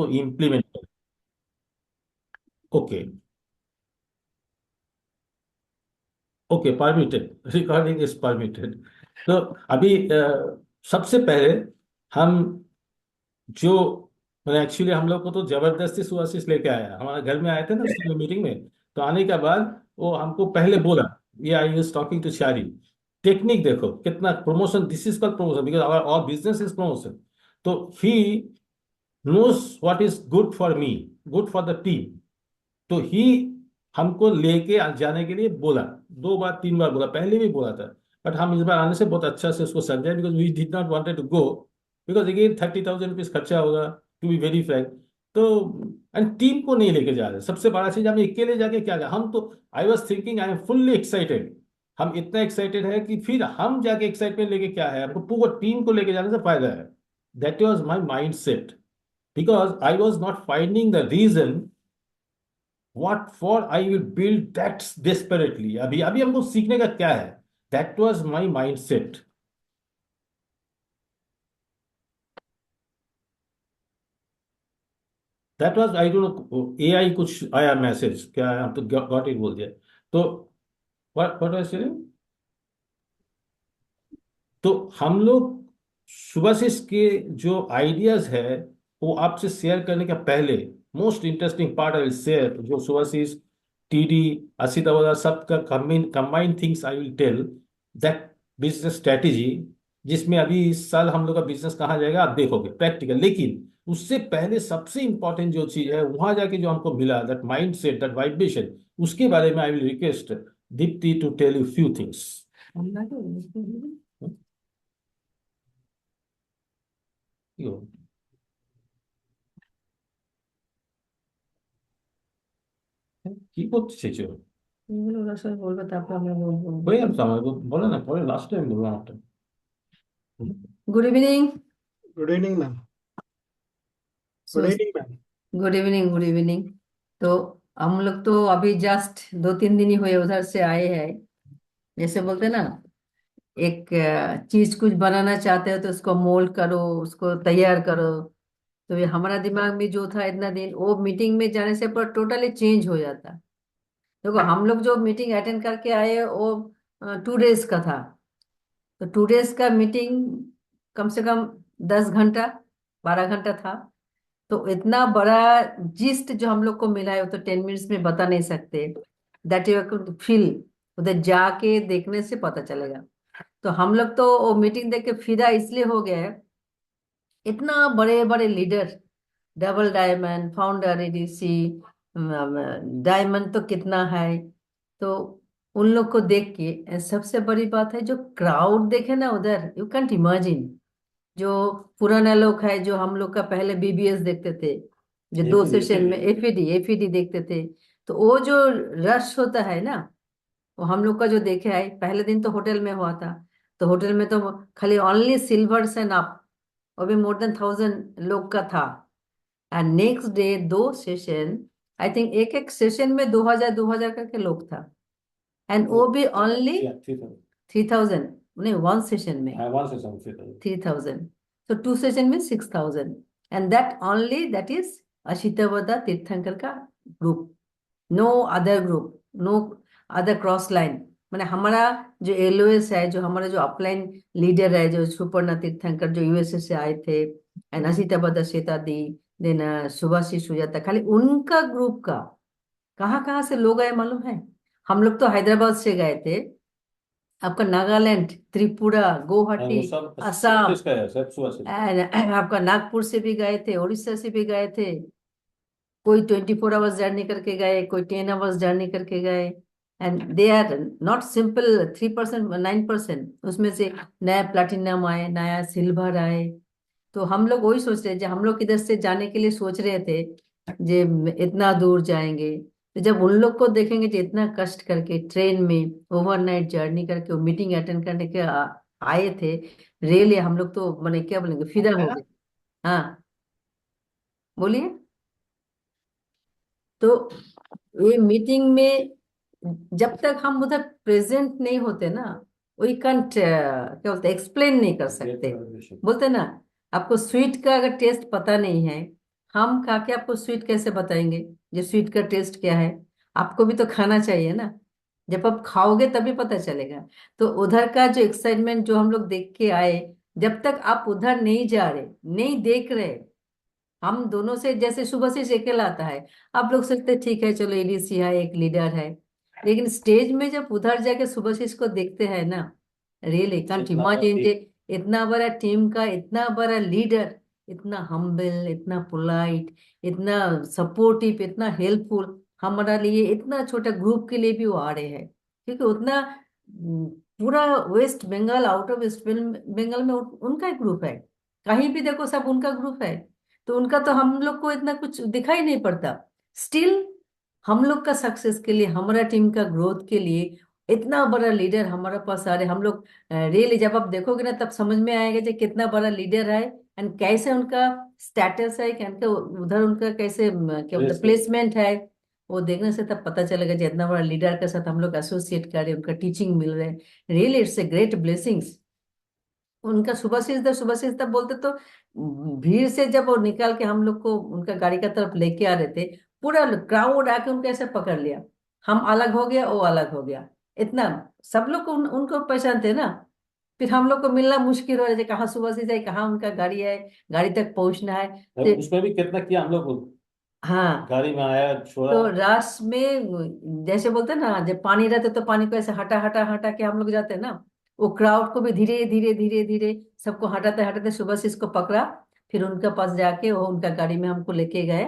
उसको इम्प्लीमेंट करें। Okay. Okay, permitted, recording is permitted. तो अभी सबसे पहले हम जो, मैंने एक्चुअली हम लोग को तो जबरदस्ती सुआशीष लेके आया, हमारे घर में आए थे ना उस मीटिंग में। तो आने के बाद वो हमको पहले बोला, ये I was talking to Shari, technique देखो कितना promotion, this is called promotion because our our business is promotion. तो he knows what is good for me, good for the team. तो ही हमको लेके जाने के लिए बोला, 2 बार 3 बार बोला, पहले भी बोला था। बट हम इस बार आने से बहुत अच्छा से उसको समझाए, because we did not wanted to go, because again 30,000 rupees खर्चा होगा, टू बी वेरी फ्रैंक। तो एंड टीम को नहीं लेके जा रहे, सबसे बड़ा चीज, हम अकेले जाके क्या क्या, हम तो, I was thinking I am fully excited. हम इतना एक्साइटेड है कि फिर हम जाके एक्साइटमेंट लेके क्या है, हमको पूरा टीम को लेके जाने से फायदा है। That was my mind set, because I was not finding the reason what for I will build that desperately। अभी अभी हमको सीखने का क्या है, that was my mindset। that was I don't know, AI कुछ आया मैसेज क्या है, हम तो गॉट इट बोल दिया। तो what was it? तो हम लोग सुभाषिस के जो आइडियाज है वो आपसे शेयर करने का पहले, most interesting part I will share, जो सुभाषिस, टीडी, असित अवधा सबका combined things I will tell, that business strategy, जिसमें अभी इस साल हम लोग का बिजनेस कहाँ जाएगा आप देखोगे प्रैक्टिकल। लेकिन उससे पहले सबसे इंपॉर्टेंट जो चीज है वहां जाके जो हमको मिला, that mind set, that vibration, उसके बारे में I will request Deepti to tell you few things. কি করতে চাইছো? এগুলো ওরা সবাই বলবে, তারপর আমরা বলবো। বলে আমি তো আমাকে বলে না, পরে লাস্ট টাইম বলবো আমারটা। Good evening. Good evening ma'am. Good so evening ma'am. Good evening, good evening. तो हम लोग तो अभी जस्ट 2-3 दिन ही हुए उधर से आए हैं। जैसे बोलते हैं ना, एक चीज कुछ बनाना चाहते हो तो उसको मोल्ड करो, उसको तैयार करो। तो ये हमारा दिमाग में जो था इतना दिन, वो मीटिंग में जाने से पर टोटली चेंज हो जाता। देखो हम लोग जो मीटिंग अटेंड करके आए वो 2 डेज का था। तो 2 डेज का मीटिंग कम से कम 10 घंटा, 12 घंटा था। तो इतना बड़ा जिस्ट जो हम लोग को मिला है वो तो 10 मिनट्स में बता नहीं सकते। दैट यू फील, उधर जाके देखने से पता चलेगा। तो हम लोग तो वो मीटिंग देख के फिदा इसलिए हो गया है, इतना बड़े बड़े leader, double diamond founder ADC, diamond तो कितना है। तो उन लोग को देख के सबसे बड़ी बात है, जो क्राउड देखे ना उधर, यू कैंट इमेजिन। जो पुराना लोग है, जो हम लोग का पहले बीबीएस देखते थे, जो 2 सेशन में एफईडी एफईडी देखते थे, तो वो जो रश होता है ना, वो हम लोग का जो देखे है, पहले दिन तो होटल में हुआ था। तो होटल में तो खाली ओनली सिल्वर्स एंड अप, वो भी मोर देन 1000 लोग का था। And next day 2 session, I think एक एक सेशन में 2000 2000 करके लोग था। एंड वो भी ओनली 3000, नहीं 1 सेशन में 3000। So 2 सेशन में 6000। And that only that is Ashitvada Tirthankar का ग्रुप, no other group, no other cross line. मैंने हमारा जो एलओएस है, जो हमारा जो अपलाइन लीडर है, जो सुपर्णा तीर्थंकर जो यूएसए से आए थे, एंड अशितवदा श्वेता दी, देन सुभाषी सुजाता, खाली उनका ग्रुप का कहाँ कहाँ से लोग आए मालूम है। हम लोग तो हैदराबाद से गए थे, आपका नागालैंड, त्रिपुरा, गुवाहाटी, असम, and आपका नागपुर से भी गए थे, उड़ीसा से भी गए थे। कोई 24 आवर्स जर्नी करके गए, कोई 10 आवर्स जर्नी करके गए। And they are not simple 3%, 9%, उसमें से नया प्लैटिनम आए, नया सिल्वर आए। तो हम लोग वही सोच रहे थे, हम लोग इधर से जाने के लिए सोच रहे थे, जे इतना दूर जाएंगे। तो जब उन लोग को देखेंगे जो इतना कष्ट करके ट्रेन में ओवरनाइट जर्नी करके वो मीटिंग अटेंड करने के आए थे, रियली हम लोग तो मैंने क्या बोलेंगे, फिदा हो गए। हाँ बोलिए। तो ये मीटिंग में जब तक हम उधर प्रेजेंट नहीं होते ना, वी कंट क्या बोलते, एक्सप्लेन नहीं कर सकते। बोलते ना, आपको स्वीट का अगर टेस्ट पता नहीं है, हम खा के आपको स्वीट कैसे बताएंगे? ये स्वीट का टेस्ट क्या है? आपको भी तो खाना चाहिए ना। जब आप खाओगे तभी पता चलेगा। तो उधर का जो एक्साइटमेंट जो हम लोग देख के आए, जब तक आप उधर नहीं जा रहे, नहीं देख रहे, हम दोनों से जैसे सुबह से अकेला आता है, आप लोग सोचते ठीक है चलो एडीसी है, एक लीडर है। लेकिन स्टेज में जब उधर जाके सुबह से इसको देखते हैं ना, रियली कांट इतना बड़ा इमेजिन, टीम। इतना बड़ा टीम का इतना बड़ा लीडर, इतना हम्बल, इतना पोलाइट, इतना सपोर्टिव, इतना हेल्पफुल, हमारा लिए इतना छोटा ग्रुप के लिए भी वो आ रहे हैं। क्योंकि उतना पूरा वेस्ट बंगाल, आउट ऑफ वेस्ट बंगाल में उनका ही ग्रुप है। कहीं भी देखो सब उनका ग्रुप है। तो उनका तो हम लोग को इतना कुछ दिखाई नहीं पड़ता। स्टिल हम लोग का सक्सेस के लिए, हमारा टीम का ग्रोथ के लिए इतना बड़ा लीडर हमारे पास आ रहे, हम लोग रियली जब आप देखोगे ना तब समझ में आएगा कि कितना बड़ा लीडर है, एंड कैसे उनका स्टेटस है, कैसे उधर उनका कैसे क्या बोलते Yes, yes. प्लेसमेंट है। वो देखने से तब पता चलेगा कि इतना बड़ा लीडर के साथ हम लोग एसोसिएट कर रहे हैं, उनका टीचिंग मिल रहा है। Really it's a great blessings. उनका सुबह से इधर बोलते तो भीड़ से जब वो निकाल के हम लोग को उनका गाड़ी का तरफ लेके आ रहे थे, पूरा क्राउड आके उनको ऐसे पकड़ लिया। हम अलग हो गया, वो अलग हो गया। इतना सब लोग को उनको पहचानते ना। फिर हम लोग को मिलना मुश्किल हो रहा है, कहाँ सुबह से जाए, कहाँ उनका गाड़ी है, गाड़ी तक पहुंचना है। अब तो उसमें भी कितना किया हम लोग। हाँ, गाड़ी में आया छोड़ा। तो रास में जैसे बोलते हैं ना, जब पानी रहते तो पानी को ऐसे हटा हटा हटा के हम लोग जाते हैं ना, वो क्राउड को भी धीरे धीरे धीरे धीरे सबको हटाते हटाते सुबह से इसको पकड़ा। फिर उनके पास जाके वो उनका गाड़ी में हमको लेके गए।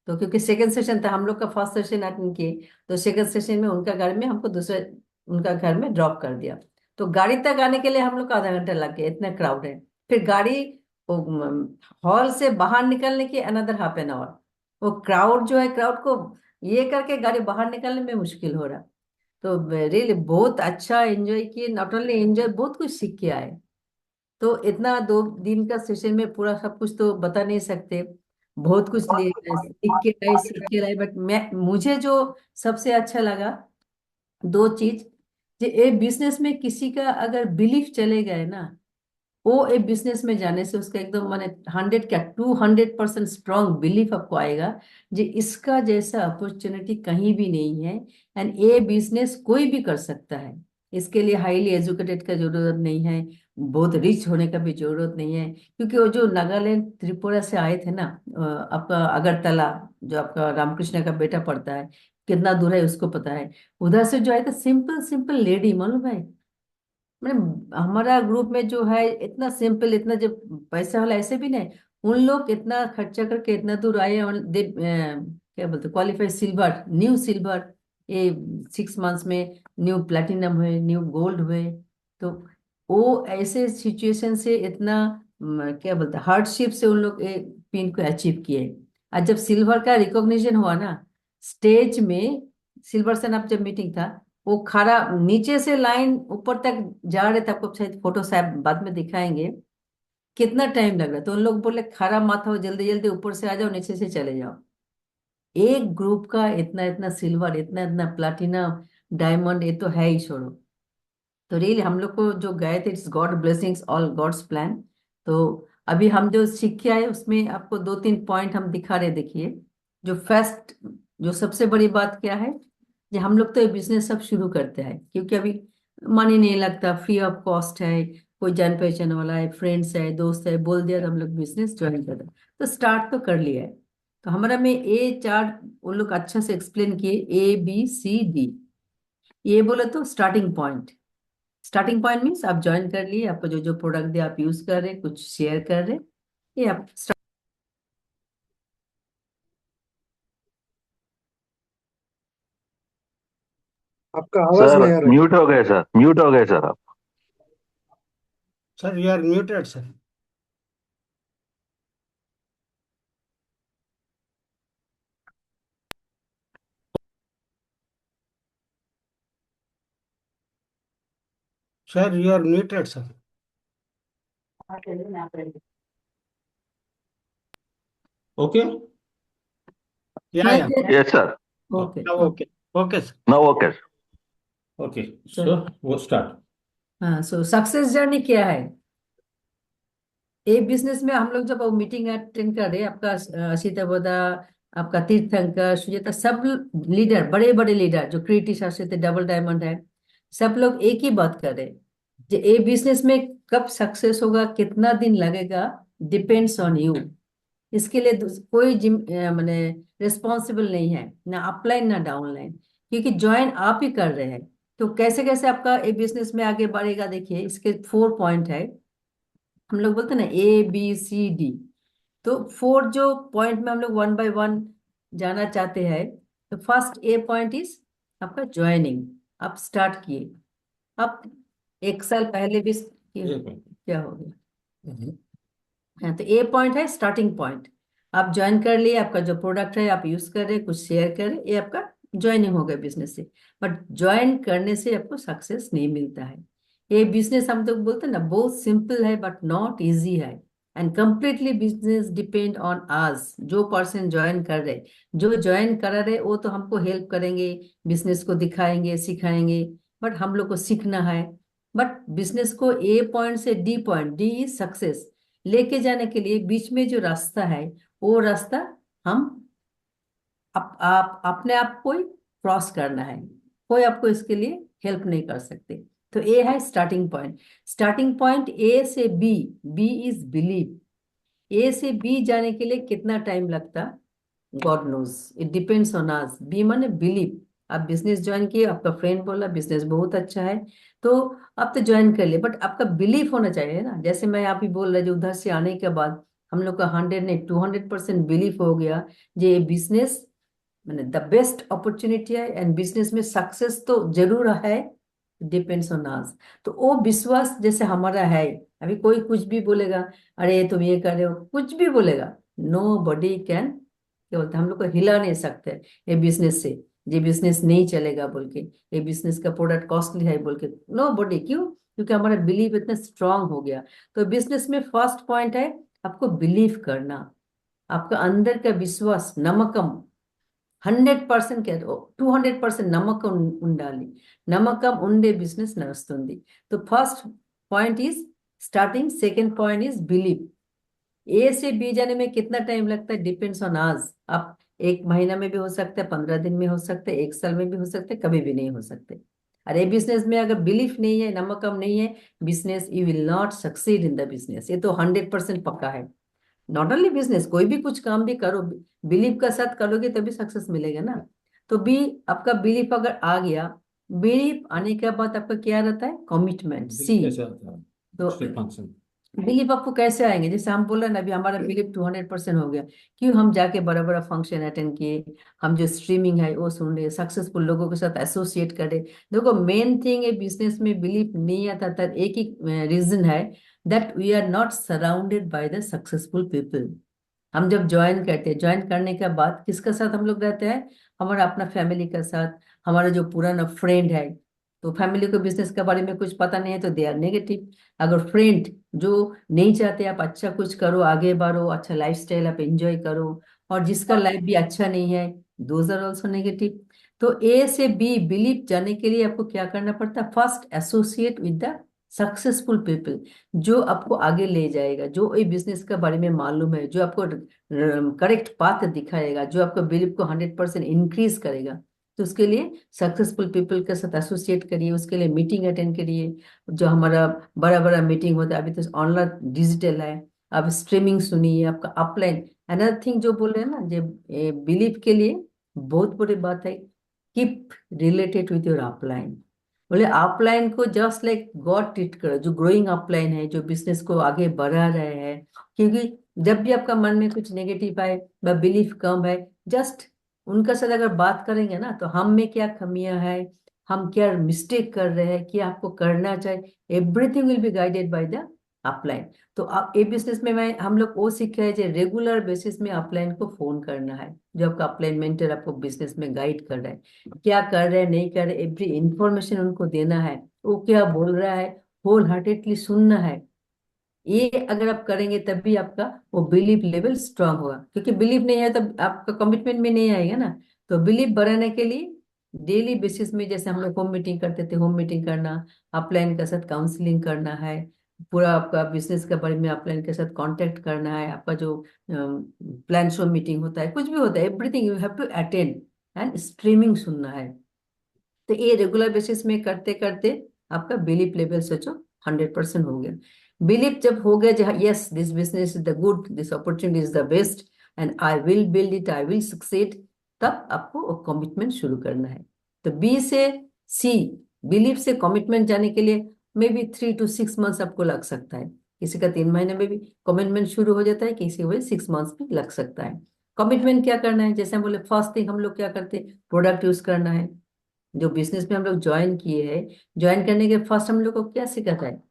तो क्योंकि सेकंड सेशन था, हम लोग का फर्स्ट सेशन अटेंड किए, तो सेकंड सेशन में उनका गाड़ी में हमको दूसरे उनका घर में ड्रॉप कर दिया। तो गाड़ी तक आने के लिए हम लोग को आधा घंटा लग गया, इतना क्राउड है। फिर गाड़ी हॉल से बाहर निकलने की अनदर हाफ एन आवर। वो क्राउड जो है, क्राउड को ये करके गाड़ी बाहर निकालने में मुश्किल हो रहा। तो रियली बहुत अच्छा एंजॉय किए, नॉट ओनली एंजॉय, बहुत कुछ सीख के आए। तो इतना 2 दिन का सेशन में पूरा सब कुछ तो बता नहीं सकते। बहुत कुछ सीख के आए, सीख के आए। बट मैं मुझे जो सबसे अच्छा लगा, 2 चीज, कि ये बिजनेस में किसी का अगर बिलीफ चले गए ना, वो एक बिजनेस में जाने से उसका एकदम माने 100 क्या 200% स्ट्रांग बिलीफ आपको आएगा जी, इसका जैसा अपॉर्चुनिटी कहीं भी नहीं है। एंड ये बिजनेस कोई भी कर सकता है। इसके लिए हाईली एजुकेटेड का जरूरत नहीं है, बहुत रिच होने का भी जरूरत नहीं है। क्योंकि वो जो नागालैंड त्रिपुरा से आए थे ना, आपका अगरतला, जो आपका रामकृष्ण का बेटा पड़ता है, कितना दूर है उसको पता है। उधर से जो आए थे, सिंपल सिंपल लेडी, मालूम है। मैंने हमारा ग्रुप में जो है इतना सिंपल, इतना जो पैसा वाला ऐसे भी नहीं। उन लोग इतना खर्चा करके इतना दूर आए, और दे क्या बोलते क्वालिफाई सिल्वर, न्यू सिल्वर, ये 6 मंथ्स में न्यू प्लेटिनम हुए, न्यू गोल्ड हुए। तो वो ऐसे सिचुएशन से इतना क्या बोलते हार्डशिप से उन लोग एक पिन को अचीव किए। और जब सिल्वर का रिकॉग्निशन हुआ ना स्टेज में, सिल्वर से जब मीटिंग था, वो खड़ा नीचे से लाइन ऊपर तक जा रहे थे, आपको शायद फोटो शायद बाद में दिखाएंगे, कितना टाइम लग रहा है। तो उन लोग बोले खड़ा मत हो, जल्दी जल्दी ऊपर से आ जाओ, नीचे से चले जाओ। एक ग्रुप का इतना इतना सिल्वर, इतना इतना प्लाटिनम, डायमंड, ये तो है ही छोड़ो। तो रियली हम लोग को जो गए थे, it's God blessings, all God's plan. तो अभी हम जो सीख के आए उसमें आपको 2-3 पॉइंट हम दिखा रहे, देखिए। जो फर्स्ट, जो सबसे बड़ी बात क्या है, कि हम लोग तो ये बिजनेस सब शुरू करते हैं क्योंकि अभी मनी नहीं लगता, फ्री ऑफ कॉस्ट है, कोई जान पहचान वाला है, फ्रेंड्स है, दोस्त है, बोल दिया तो हम लोग बिजनेस ज्वाइन कर रहे हैं। तो स्टार्ट तो कर लिया है। तो हमारा में ए चार्ट वो लोग अच्छा से एक्सप्लेन किए, ABCD। ये बोले तो starting point. Starting point means आप ज्वाइन कर लिए, आपको जो जो प्रोडक्ट दिया आप यूज कर रहे, कुछ शेयर कर रहे, ये आप आपका आवाज सर नहीं आ रहा है। म्यूट हो गए सर, म्यूट हो गए सर आप। Sir you are muted sir. Sir you are muted sir. Okay. Yeah yeah yes sir. Okay okay okay sir. Now okay. Okay, so चलो। वो स्टार्ट। हाँ, सो सक्सेस जर्नी क्या है? ए बिजनेस में हम लोग जब वो मीटिंग अटेंड कर रहे हैं, आपका अशिता बोदा, आपका तीर्थंकर, सुजाता, सब लीडर, बड़े बड़े लीडर जो कृति शासित डबल डायमंड है, सब लोग एक ही बात कर रहे हैं, जो ए बिजनेस में कब सक्सेस होगा, कितना दिन लगेगा, डिपेंड्स ऑन यू। इसके लिए कोई माने रिस्पॉन्सिबल नहीं है, ना अपलाइन ना डाउनलाइन, क्योंकि ज्वाइन आप ही कर रहे हैं। तो कैसे कैसे आपका ए बिजनेस में आगे बढ़ेगा, देखिए इसके 4 पॉइंट है। हम लोग बोलते हैं ना ABCD, तो 4 जो पॉइंट में हम लोग 1 बाय 1 जाना चाहते हैं। तो फर्स्ट ए पॉइंट इज आपका ज्वाइनिंग। आप स्टार्ट किए, आप 1 साल पहले भी एक मिनट। क्या हो गया। हाँ, तो ए पॉइंट है स्टार्टिंग पॉइंट। आप ज्वाइन कर लिए, आपका जो प्रोडक्ट है आप यूज कर रहे हैं, कुछ शेयर कर रहे हैं, ये आपका ज्वाइनिंग हो गया बिजनेस से। बट ज्वाइन करने से आपको सक्सेस नहीं मिलता है। ये बिजनेस हम तो बोलते हैं ना, बहुत सिंपल है बट नॉट इजी है। And completely business depend on us, जो पर्सन ज्वाइन कर रहे, जो ज्वाइन करा रहे वो तो हमको हेल्प करेंगे, बिजनेस को दिखाएंगे, सिखाएंगे, बट हम लोग को सीखना है। बट बिजनेस को ए पॉइंट से D point, D is success, लेके जाने के लिए बीच में जो रास्ता है, वो रास्ता हम आप अपने आप को ही क्रॉस करना है। कोई आपको इसके लिए हेल्प नहीं कर सकते। तो ए है starting point. Starting point A से B, B is believe. A से बी जाने के लिए कितना टाइम लगता, God knows, it depends on us. B माने बिलीव। आप बिजनेस ज्वाइन किए, आपका फ्रेंड बोला बिजनेस बहुत अच्छा है, तो आप तो ज्वाइन कर लिए, बट आपका बिलीफ होना चाहिए ना। जैसे मैं आप ही बोल रहा, जो उधर से आने के बाद हम लोग का 100 नहीं 200% बिलीफ हो गया, ये बिजनेस मैंने द बेस्ट अपॉर्चुनिटी है, एंड बिजनेस में सक्सेस तो जरूर है, डिपेंड्स ऑन अस। तो वो विश्वास जैसे हमारा है। अभी कोई कुछ भी बोलेगा, अरे तुम ये कर रहे हो, कुछ भी बोलेगा, नो बडी कैन, क्या बोलते हैं, हम लोग को हिला नहीं सकते ये बिजनेस से, ये बिजनेस नहीं चलेगा बोल के, ये बिजनेस का प्रोडक्ट कॉस्टली है बोल के, नो बडी। क्यों? क्योंकि हमारा बिलीव इतना स्ट्रांग हो गया। तो बिजनेस में फर्स्ट पॉइंट है आपको बिलीव करना, आपका अंदर का विश्वास, नमकम 100% क्या, 200% నమ్మకం ఉండాలి. నమ్మకం ఉండే బిజినెస్ నడుస్తుంది. तो first point is starting, second point is believe. A से बी जाने में कितना टाइम लगता है, डिपेंड्स ऑन आज। आप 1 महीना में भी हो सकता है, 15 दिन में हो सकता है, 1 साल में भी हो सकता है, कभी भी नहीं हो सकते। अरे बिजनेस में अगर बिलीफ नहीं है, नमकम नहीं है, business you will not succeed in the business, ये तो 100% पक्का है। नॉट ओनली बिजनेस, कोई भी कुछ काम भी करो, बिलीव का साथ करोगे तभी सक्सेस मिलेगा ना। तो बी, आपका बिलीफ अगर आ गया, बिलीफ आने के बाद आपका क्या रहता है, कमिटमेंट, सी। कैसे आता है तो स्टेप फंक्शन? बिलीफ आपको कैसे आएंगे, जैसे हम बोल रहे हैं ना, अभी हमारा बिलीफ 200% हो गया। क्यों? हम जाके बड़ा बड़ा फंक्शन अटेंड किए, हम जो स्ट्रीमिंग है वो सुन रहे, सक्सेसफुल लोगों के साथ एसोसिएट करे। देखो मेन थिंग है बिजनेस में बिलीफ नहीं आता था, एक ही रीजन है, that we are not surrounded by the successful people. हम जब ज्वाइन करते हैं, ज्वाइन करने के बाद किसके साथ हम लोग रहते हैं, हमारा अपना फैमिली के साथ, हमारा जो पुराना फ्रेंड है। तो फैमिली को बिजनेस के बारे में कुछ पता नहीं है तो दे आर नेगेटिव। अगर फ्रेंड जो नहीं चाहते आप अच्छा कुछ करो, आगे बढ़ो, अच्छा लाइफस्टाइल आप एंजॉय करो, और जिसका लाइफ भी अच्छा नहीं है, दोज आर ऑल्सो नेगेटिव। तो ए से बी बिलीव जाने के लिए आपको क्या करना पड़ता है, first associate with the successful people, जो आपको आगे ले जाएगा, जो ये बिजनेस के बारे में मालूम है, जो आपको करेक्ट पाथ दिखाएगा, जो आपको बिलीव को 100% इंक्रीज करेगा। तो उसके लिए सक्सेसफुल पीपल के साथ एसोसिएट करिए, उसके लिए मीटिंग अटेंड करिए। जो हमारा बड़ा बड़ा मीटिंग होता है, अभी तो ऑनलाइन डिजिटल है, आप स्ट्रीमिंग सुनिए, आपका अपलाइन। अनदर थिंग जो बोल रहे हैं ना, जो बिलीव के लिए बहुत बड़ी बात है, keep related with your upline. बोले अपलाइन को जस्ट लाइक गॉड ट्रीट करो, जो ग्रोइंग अपलाइन है, जो बिजनेस को आगे बढ़ा रहे हैं। क्योंकि जब भी आपका मन में कुछ नेगेटिव है या बिलीफ कम है, जस्ट उनका साथ अगर बात करेंगे ना, तो हम में क्या कमियां है, हम क्या मिस्टेक कर रहे हैं, क्या आपको करना चाहिए, everything will be guided by the upline. तो आप ये बिजनेस में मैं हम लोग वो सीखे हैं, जो रेगुलर बेसिस में अपलाइन को फोन करना है, जो आपका अपलाइन मेंटर आपको बिजनेस में गाइड कर रहा है, क्या कर रहे हैं नहीं कर रहे, एवरी इंफॉर्मेशन उनको देना है, वो क्या बोल रहा है होल हार्टेडली सुनना है। ये अगर आप करेंगे तभी आपका वो बिलीफ लेवल स्ट्रांग होगा। क्योंकि बिलीफ नहीं है तो आपका कमिटमेंट में नहीं आएगा ना। तो बिलीफ बढ़ाने के लिए डेली बेसिस में, जैसे हम लोग होम मीटिंग करते थे, होम मीटिंग करना, अपलाइन के साथ काउंसलिंग करना है, पूरा आपका बिजनेस के बारे में अपलाइन के साथ कांटेक्ट करना है, आपका जो प्लान शो मीटिंग होता है, कुछ भी होता है, everything you have to attend and streaming सुनना है। तो ये रेगुलर बेसिस में करते करते आपका बिलीफ लेवल सोचो 100% हो गया। बिलीफ जब हो गया जहाँ yes this business is the good, this opportunity is the best and I will build it, I will succeed, तब आपको कमिटमेंट शुरू करना है। तो बी से सी, बिलीफ से कमिटमेंट जाने के लिए मे बी 3 to 6 मंथ्स आपको लग सकता है। किसी का 3 महीने में भी कमिटमेंट शुरू हो जाता है, किसी को 6 मंथ्स भी लग सकता है। कमिटमेंट क्या करना है, जैसे हम बोले फर्स्ट थिंग हम लोग क्या करते हैं, प्रोडक्ट यूज करना है। जो बिजनेस में हम लोग ज्वाइन किए हैं, ज्वाइन करने के फर्स्ट हम लोग को क्या सिखाता है,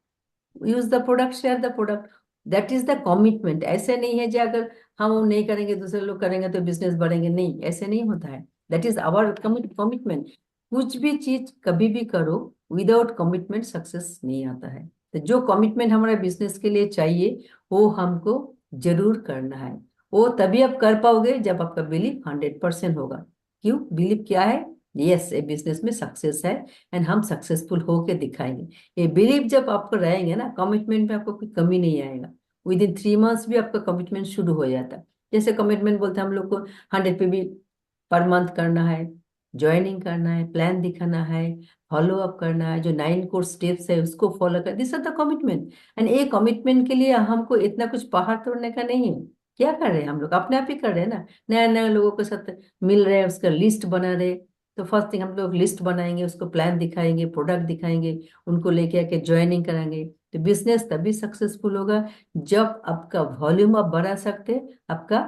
use the product, share the product, that is the commitment. ऐसे नहीं है जो अगर हम वो नहीं करेंगे दूसरे लोग करेंगे तो बिजनेस बढ़ेंगे, नहीं, ऐसे नहीं होता है। That is our commitment. कुछ भी चीज कभी भी करो विदाउट कमिटमेंट सक्सेस नहीं आता है। तो जो कमिटमेंट हमारे बिजनेस के लिए चाहिए वो हमको जरूर करना है। वो तभी आप कर पाओगे जब आपका बिलीफ 100% होगा। क्यों, बिलीफ क्या है, यस ये बिजनेस में सक्सेस है एंड हम सक्सेसफुल होके दिखाएंगे। ये बिलीव जब आपको रहेंगे ना, कमिटमेंट में आपको कोई कमी नहीं आएगा। विद इन 3 मंथ्स भी आपका कमिटमेंट शुरू हो जाता है। जैसे कमिटमेंट बोलते हैं हम लोग को 100 पे भी पर मंथ करना है, ज्वाइनिंग करना है, प्लान दिखाना है, फॉलो अप करना है, जो 9 कोर्स स्टेप्स है उसको फॉलो कर, this are the commitment. And ये कमिटमेंट के लिए हमको इतना कुछ पहाड़ तोड़ने का नहीं है। क्या कर रहे हैं हम लोग, अपने आप ही कर रहे हैं ना। नया नया लोगों के साथ मिल रहे हैं, उसका लिस्ट बना रहे। तो फर्स्ट थिंग हम लोग लिस्ट बनाएंगे, उसको प्लान दिखाएंगे, प्रोडक्ट दिखाएंगे, उनको लेके आके ज्वाइनिंग कराएंगे। तो बिजनेस तभी सक्सेसफुल होगा जब आपका वॉल्यूम आप बढ़ा सकते, आपका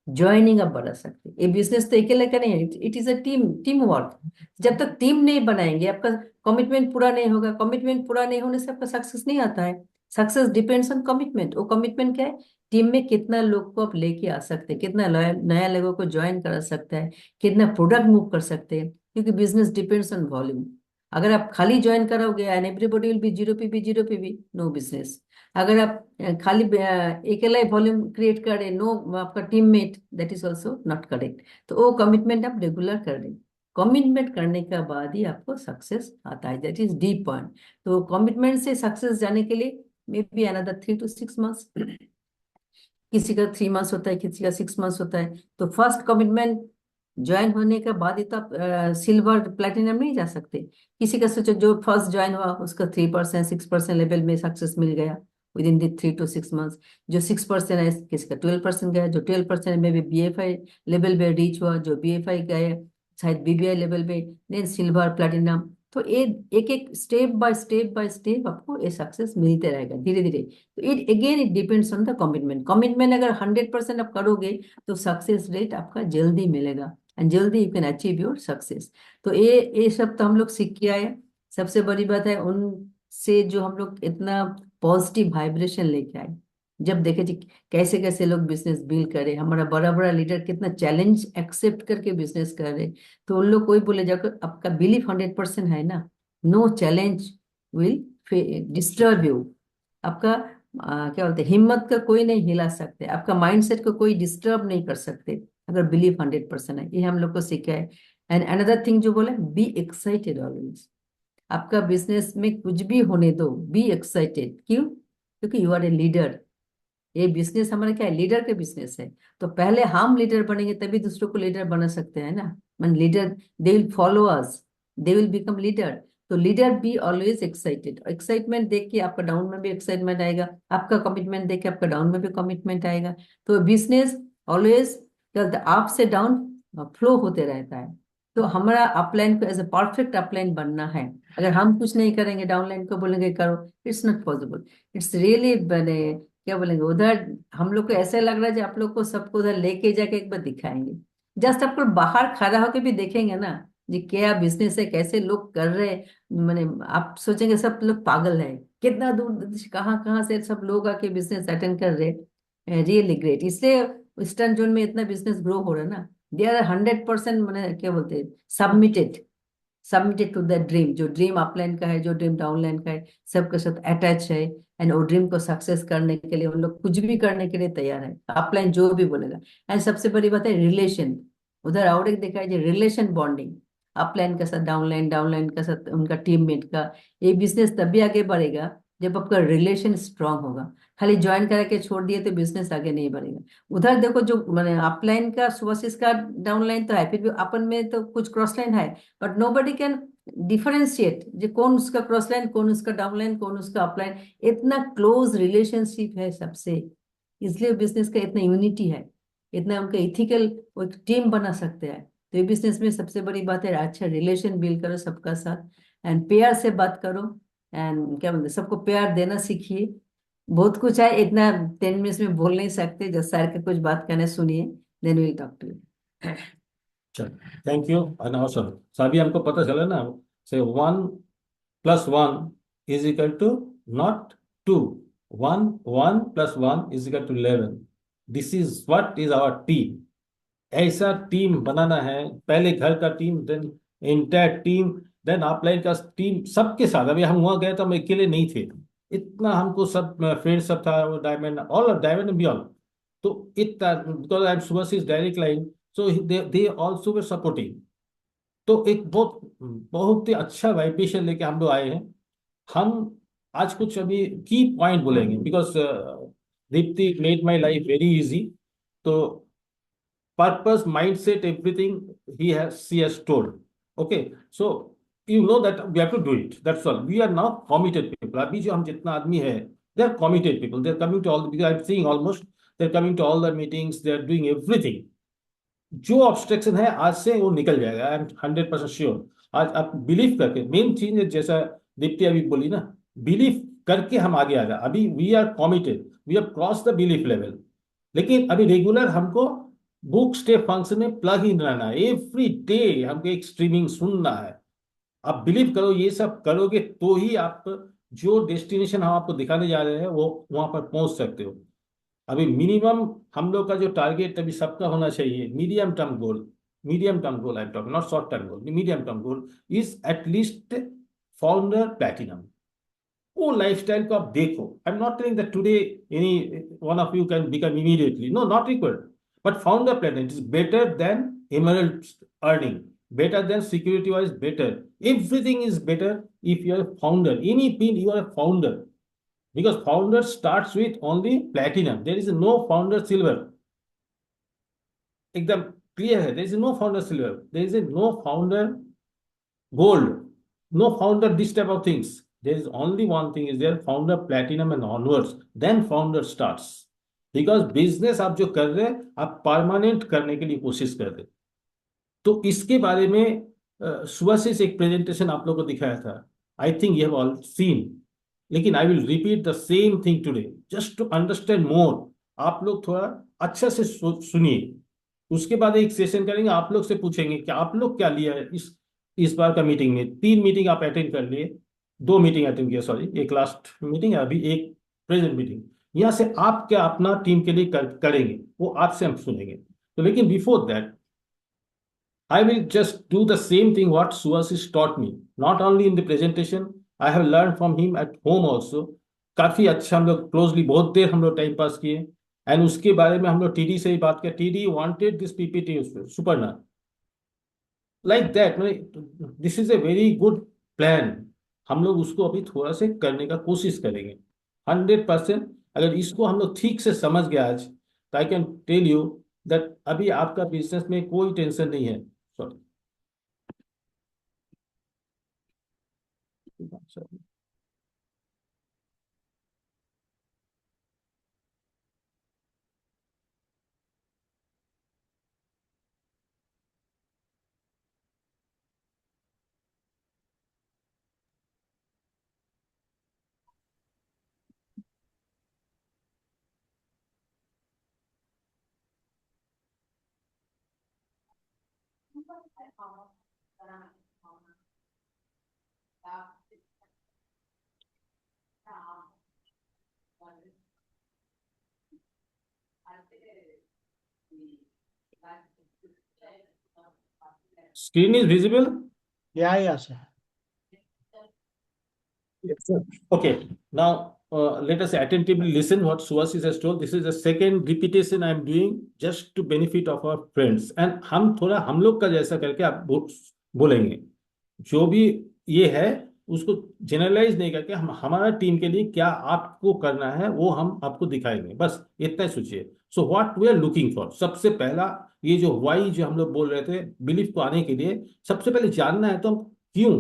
ज्वाइनिंग आप बढ़ा सकते। ये बिजनेस तो अकेले का नहीं है, it is a team work. जब तक टीम नहीं बनाएंगे आपका कमिटमेंट पूरा नहीं होगा। कमिटमेंट पूरा नहीं होने से आपका सक्सेस नहीं आता है। Success depends on commitment. वो कमिटमेंट क्या है, टीम में कितना लोग को आप लेके आ सकते हैं, कितना नया लोगों को ज्वाइन करा सकता है, कितना प्रोडक्ट मूव कर सकते हैं, क्योंकि बिजनेस डिपेंड्स ऑन वॉल्यूम। अगर आप खाली ज्वाइन करोगे and everybody will be zero पे भी जीरो पे भी, नो बिजनेस। अगर आप खाली अकेला वॉल्यूम क्रिएट कर रहे, नो आपका teammate, that is also not correct. तो वो कमिटमेंट आप रेगुलर कर रहे, कमिटमेंट करने के बाद ही आपको सक्सेस आता है, दैट इज डीप पॉइंट। तो कमिटमेंट से सक्सेस जाने के लिए may be another 3 to 6 months. किसी का 3 मंथ्स होता है, किसी का 6 मंथ्स होता है। तो फर्स्ट कमिटमेंट ज्वाइन होने के बाद ही तो आप सिल्वर प्लेटिनम नहीं जा सकते। किसी का सोचो जो फर्स्ट ज्वाइन हुआ उसका 3% 6% लेवल में सक्सेस मिल गया with in the 3 to 6 months. जो 6% है किसी का 12% गया, जो 12% में भी BFI लेवल पे रीच हुआ, जो BFI गया शायद BBI लेवल पे, देन सिल्वर प्लेटिनम। तो एक एक स्टेप बाय स्टेप आपको ये सक्सेस मिलते रहेगा धीरे धीरे। तो it depends on the commitment. Commitment अगर 100% आप करोगे तो सक्सेस रेट आपका जल्दी मिलेगा एंड जल्दी you can achieve your success. तो ये सब तो हम लोग सीख के आए। सबसे बड़ी बात है उनसे जो हम लोग इतना पॉजिटिव वाइब्रेशन लेके आए। जब देखे जी कैसे कैसे लोग बिजनेस बिल्ड करे, हमारा बड़ा बड़ा लीडर कितना चैलेंज एक्सेप्ट करके बिजनेस कर रहे, तो उन लोग कोई बोले जाकर आपका बिलीफ 100% है ना, no challenge will disturb you. आपका क्या बोलते हैं, हिम्मत का कोई नहीं हिला सकते, आपका माइंडसेट को कोई डिस्टर्ब नहीं कर सकते अगर बिलीफ 100% है। ये हम लोग को सीखा है। एंड अनदर थिंग जो बोले, बी एक्साइटेड ऑलवेज। आपका बिजनेस में कुछ भी होने दो, बी एक्साइटेड। क्यों, क्योंकि यू आर ए लीडर। ये बिजनेस हमारा क्या है, लीडर के बिजनेस है। तो पहले हम लीडर बनेंगे तभी दूसरों को लीडर बना सकते हैं ना। मन leader, they will follow us, they will become leader. तो leader be always excited. Excitement देख के आपका डाउन में भी एक्साइटमेंट आएगा, आपका कमिटमेंट देख के आपका डाउन में भी कमिटमेंट आएगा। तो बिजनेस ऑलवेज अप से डाउन फ्लो होते रहता है। तो हमारा अपलाइन को एज ए परफेक्ट अपलाइन बनना है। अगर हम कुछ नहीं करेंगे, डाउनलाइन को बोलेंगे करो, it's not possible. It's really बने क्या बोलेंगे, उधर हम लोग को ऐसा लग रहा है जो आप लोग को सबको उधर लेके जाके एक बार दिखाएंगे। जस्ट आपको बाहर खड़ा होके भी देखेंगे ना जी क्या बिजनेस है, कैसे लोग कर रहे हैं, मैंने आप सोचेंगे सब लोग पागल है, कितना दूर दूर से कहाँ कहाँ से सब लोग आके बिजनेस अटेंड कर रहे हैं। Really great. इसलिए ईस्टर्न जोन में इतना बिजनेस ग्रो हो रहा है ना। दे आर 100% मैंने क्या बोलते हैं, सबमिटेड टू द ड्रीम। जो ड्रीम अपलाइन का है, जो ड्रीम डाउनलाइन का है, सबके साथ अटैच है। एंड वो ड्रीम को सक्सेस करने के लिए उन लोग कुछ भी करने के लिए तैयार है, अपलाइन जो भी बोलेगा। एंड सबसे बड़ी बात है रिलेशन। उधर और एक देखा है रिलेशन बॉन्डिंग, अपलाइन के साथ डाउनलाइन, डाउनलाइन के साथ उनका टीममेट का। ये बिजनेस तभी आगे बढ़ेगा जब आपका रिलेशन स्ट्रांग होगा। खाली ज्वाइन करके छोड़ दिए तो बिजनेस आगे नहीं बढ़ेगा। उधर देखो, जो मैंने अपलाइन का सुबह का डाउनलाइन तो है, फिर भी अपन में तो कुछ क्रॉस लाइन है, but nobody can differentiate जो कौन उसका क्रॉस लाइन, कौन उसका डाउनलाइन, कौन उसका अपलाइन। इतना क्लोज रिलेशनशिप है सबसे, इसलिए बिजनेस का इतना यूनिटी है, इतना उनका इथिकल, वो एक टीम बना सकते हैं। तो ये बिजनेस में सबसे बड़ी बात है, अच्छा रिलेशन बिल्ड करो सबका साथ, एंड प्यार से बात करो, एंड क्या बोलते हैं, सबको प्यार देना सीखिए। बहुत कुछ है, इतना 10 मिनट्स में बोल नहीं सकते। जब सर के कुछ बात करने सुनिए, then will talk to you. चल, थैंक यू एंड ऑसम। सभी हमको पता चला ना, से 1 + 1 is equal to not 2, 1 + 1 is equal to 11। This is what is our team. ऐसा टीम बनाना है, पहले घर का team, then entire team, then upline का टीम, सबके साथ। अभी हम वहाँ गए तो हम अकेले नहीं थे, इतना हमको सब फ्रेंड सब था, वो diamond, all diamond and beyond. तो इतना, बिकॉज आई एम सुबह direct line, so they also way supporting. तो एक बहुत बहुत ही अच्छा वाइब्रेशन लेके हम लोग आए हैं। हम आज कुछ अभी की पॉइंट बोलेंगे, because Deepti made my life very easy. तो purpose, mindset, everything she has told. Okay, so you know that we have to do it. That's all. We are now committed people. अभी जो हम जितना आदमी है, they are committed people. They are coming to all. Because I'm seeing almost they are coming to all the meetings. They are doing everything. जो obstruction है आज से वो निकल जाएगा, आई एम 100% श्योर। आज आप बिलीव करके, मेन चीज है जैसा दीप्ति अभी बोली ना, बिलीव करके हम आगे आ जाए। अभी we are committed, we have cross the belief level. लेकिन अभी रेगुलर हमको बुक स्टेप फंक्शन में प्लग इन रहना है। एवरी डे हमको एक स्ट्रीमिंग सुनना है। आप बिलीव करो, ये सब करोगे तो ही आप जो डेस्टिनेशन हम आपको दिखाने जा रहे हैं वो वहां पर पहुंच सकते हो। अभी मिनिमम हम लोग का जो टारगेट अभी सबका होना चाहिए, medium term goal, medium term goal I am talking, not short term goal, medium term goal is at least founder platinum. वो लाइफस्टाइल को आप देखो। I am not telling that today any one of you can become immediately, no, not required, but founder platinum is better than emerald earning, better than security wise, better, everything is better if you are a founder. Any pin you are a founder, because founder starts with only platinum, there is no founder silver। एकदम clear है, there is no founder silver, there is no founder gold, no founder this type of things। There is only one thing is there, founder platinum and onwards, then founder starts। because business आप जो कर रहे हैं, आप permanent करने के लिए कोशिश कर रहे हैं। तो इसके बारे में सुबह से एक प्रेजेंटेशन आप लोगों को दिखाया था, I think you have all seen. लेकिन I will repeat the same thing today just to understand more. आप लोग थोड़ा अच्छा से सुनिए। उसके बाद एक सेशन करेंगे, आप लोग से पूछेंगे कि आप लोग क्या लिया है इस बार का मीटिंग में। 3 मीटिंग आप अटेंड कर लिए, 2 मीटिंग अटेंड किया, सॉरी, एक लास्ट मीटिंग है, अभी एक प्रेजेंट मीटिंग। यहाँ से आप क्या अपना टीम के लिए करेंगे वो आज से हम सुनेंगे। तो लेकिन before that I will just do the same thing what Suvasis taught me, not only in the presentation, I have learned from him at home also। काफी अच्छा हम लोग क्लोजली बहुत देर हम लोग टाइम पास किए, एंड उसके बारे में हम लोग टीडी से ही बात किया। TD wanted this PPT Suparna, like that, this is a very good plan. हम लोग उसको अभी थोड़ा से करने का कोशिश करेंगे 100%। अगर इसको हम लोग ठीक से समझ गए आज, तो I can tell you that अभी आपका बिजनेस में कोई टेंशन नहीं है। Sorry। Screen is visible? Yeah, sir. Yes, sir. Okay, now let us attentively listen what Suvasis has told. This is the second repetition I am doing just to benefit of our friends, and हम थोड़ा हम लोग का जैसा करके आप बोलेंगे। जो भी ये है उसको जनरलाइज नहीं करके हम हमारा टीम के लिए क्या आपको करना है वो हम आपको दिखाएंगे, बस इतना ही सोचिए। So what we are looking for, सबसे पहला ये जो वाई जो हम लोग बोल रहे थे बिलीफ को आने के लिए, सबसे पहले जानना है तो हम क्यों,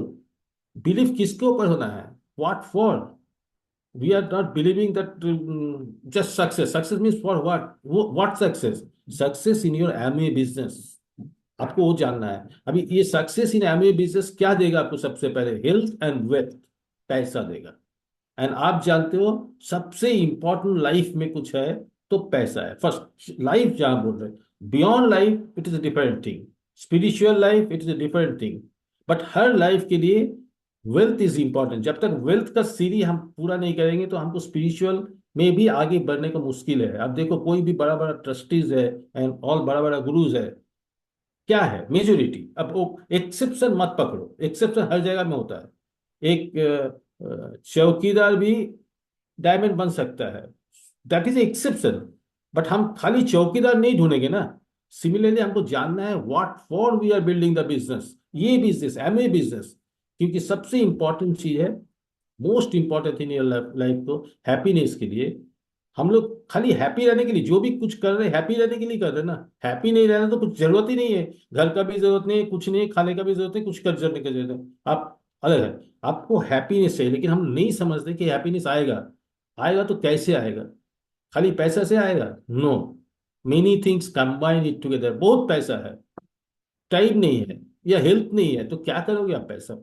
बिलीफ किसके ऊपर होना है, what for. we are not believing that just success means for what success in your MA business, आपको वो जानना है। अभी ये सक्सेस इन एमए बिजनेस क्या देगा आपको, सबसे पहले हेल्थ एंड वेल्थ, पैसा देगा। एंड आप जानते हो सबसे इंपॉर्टेंट लाइफ में कुछ है तो पैसा है। फर्स्ट लाइफ जहां बोल रहे हैं, beyond life it is a different thing, spiritual life it is a different thing, but her life के लिए वेल्थ इज इंपॉर्टेंट। जब तक वेल्थ का सीढ़ी हम पूरा नहीं करेंगे तो हमको स्पिरिचुअल में भी आगे बढ़ने का मुश्किल है। अब देखो कोई भी बड़ा बड़ा ट्रस्टीज है एंड ऑल बड़ा बड़ा गुरुज है, क्या है मेजोरिटी, अब वो एक्सेप्शन मत पकड़ो, एक्सेप्शन हर जगह में होता है। एक चौकीदार भी डायमंड बन सकता है, दैट इज एक्सेप्शन, बट हम खाली चौकीदार नहीं ढूंढेंगे ना। सिमिलरली हमको जानना है what for we are building the business, ये बिजनेस एमए बिजनेस, क्योंकि सबसे इंपॉर्टेंट चीज है, most important in your life को हैप्पीनेस के लिए। हम लोग खाली हैप्पी रहने के लिए जो भी कुछ कर रहे हैं हैप्पी रहने के लिए कर रहे हैं ना, हैप्पी नहीं रहना तो कुछ जरूरत ही नहीं है, घर का भी जरूरत नहीं है, कुछ नहीं, खाने का भी जरूरत नहीं, कुछ कर करने की जरूरत है। आप अलग है, आपको हैप्पीनेस चाहिए, लेकिन हम नहीं समझते कि हैप्पीनेस आएगा, आएगा तो कैसे आएगा, खाली पैसा से आएगा, no, many things combine it together. बहुत पैसा है, टाइम नहीं है या हेल्थ नहीं है तो क्या करोगे आप पैसा।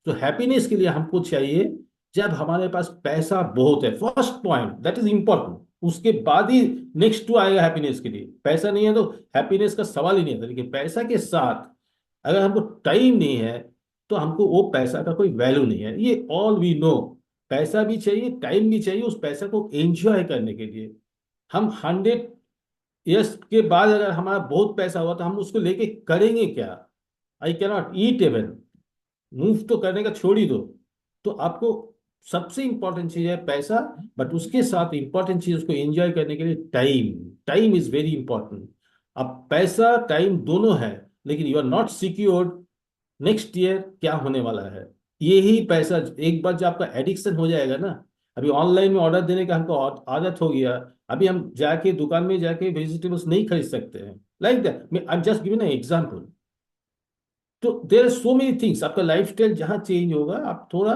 तो हैप्पीनेस के लिए हमको चाहिए, जब हमारे पास पैसा बहुत है, first point that is important, उसके बाद ही नेक्स्ट टू आएगा हैप्पीनेस के लिए। पैसा नहीं है तो हैप्पीनेस का सवाल ही नहीं आता, लेकिन पैसा के साथ अगर हमको टाइम नहीं है तो हमको वो पैसा का कोई वैल्यू नहीं है, ये ऑल वी नो। पैसा भी चाहिए, टाइम भी चाहिए, उस पैसा को एंजॉय करने के लिए। हम 100 ईयर्स के बाद अगर हमारा बहुत पैसा हुआ तो हम उसको लेके करेंगे क्या, I cannot eat even, move तो करने का छोड़ ही दो। तो आपको सबसे इंपॉर्टेंट चीज है पैसा, बट उसके साथ इंपॉर्टेंट चीज उसको एंजॉय करने के लिए time, time is very important. अब पैसा टाइम दोनों है, लेकिन you are not secured next year क्या होने वाला है। यही पैसा एक बार जब आपका एडिक्शन हो जाएगा ना, अभी ऑनलाइन में ऑर्डर देने का हमको आदत हो गया, अभी हम जाके दुकान में जाके वेजिटेबल्स नहीं खरीद सकते हैं, like that I am just giving an example. तो there are so many things, आपका लाइफस्टाइल जहाँ चेंज होगा आप थोड़ा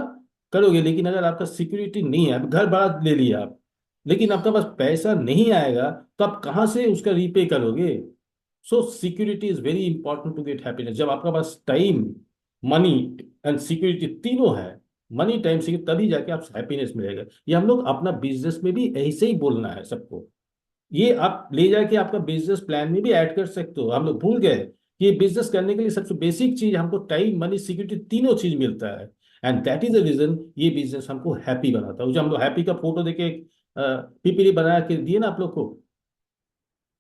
करोगे, लेकिन अगर आपका सिक्योरिटी नहीं है, आप घर बड़ा ले लिया आप, लेकिन आपका पास पैसा नहीं आएगा तो आप कहाँ से उसका रीपे करोगे। So security is very important to get happiness. जब आपका पास टाइम, मनी एंड सिक्योरिटी तीनों है, मनी टाइम सिक्योरिटी, तभी जाके आप हैप्पीनेस मिलेगा। ये हम लोग अपना बिजनेस में भी ऐसे ही बोलना है सबको, ये आप ले जाके आपका बिजनेस प्लान में भी ऐड कर सकते हो। हम लोग भूल गए कि बिजनेस करने के लिए सबसे बेसिक चीज हमको टाइम, मनी, सिक्योरिटी तीनों चीज मिलता है, and that is the reason ये बिजनेस हमको हैप्पी बनाता है। जो हम लोग हैप्पी का फोटो देके पीपीटी बना के दिए ना आप लोग को,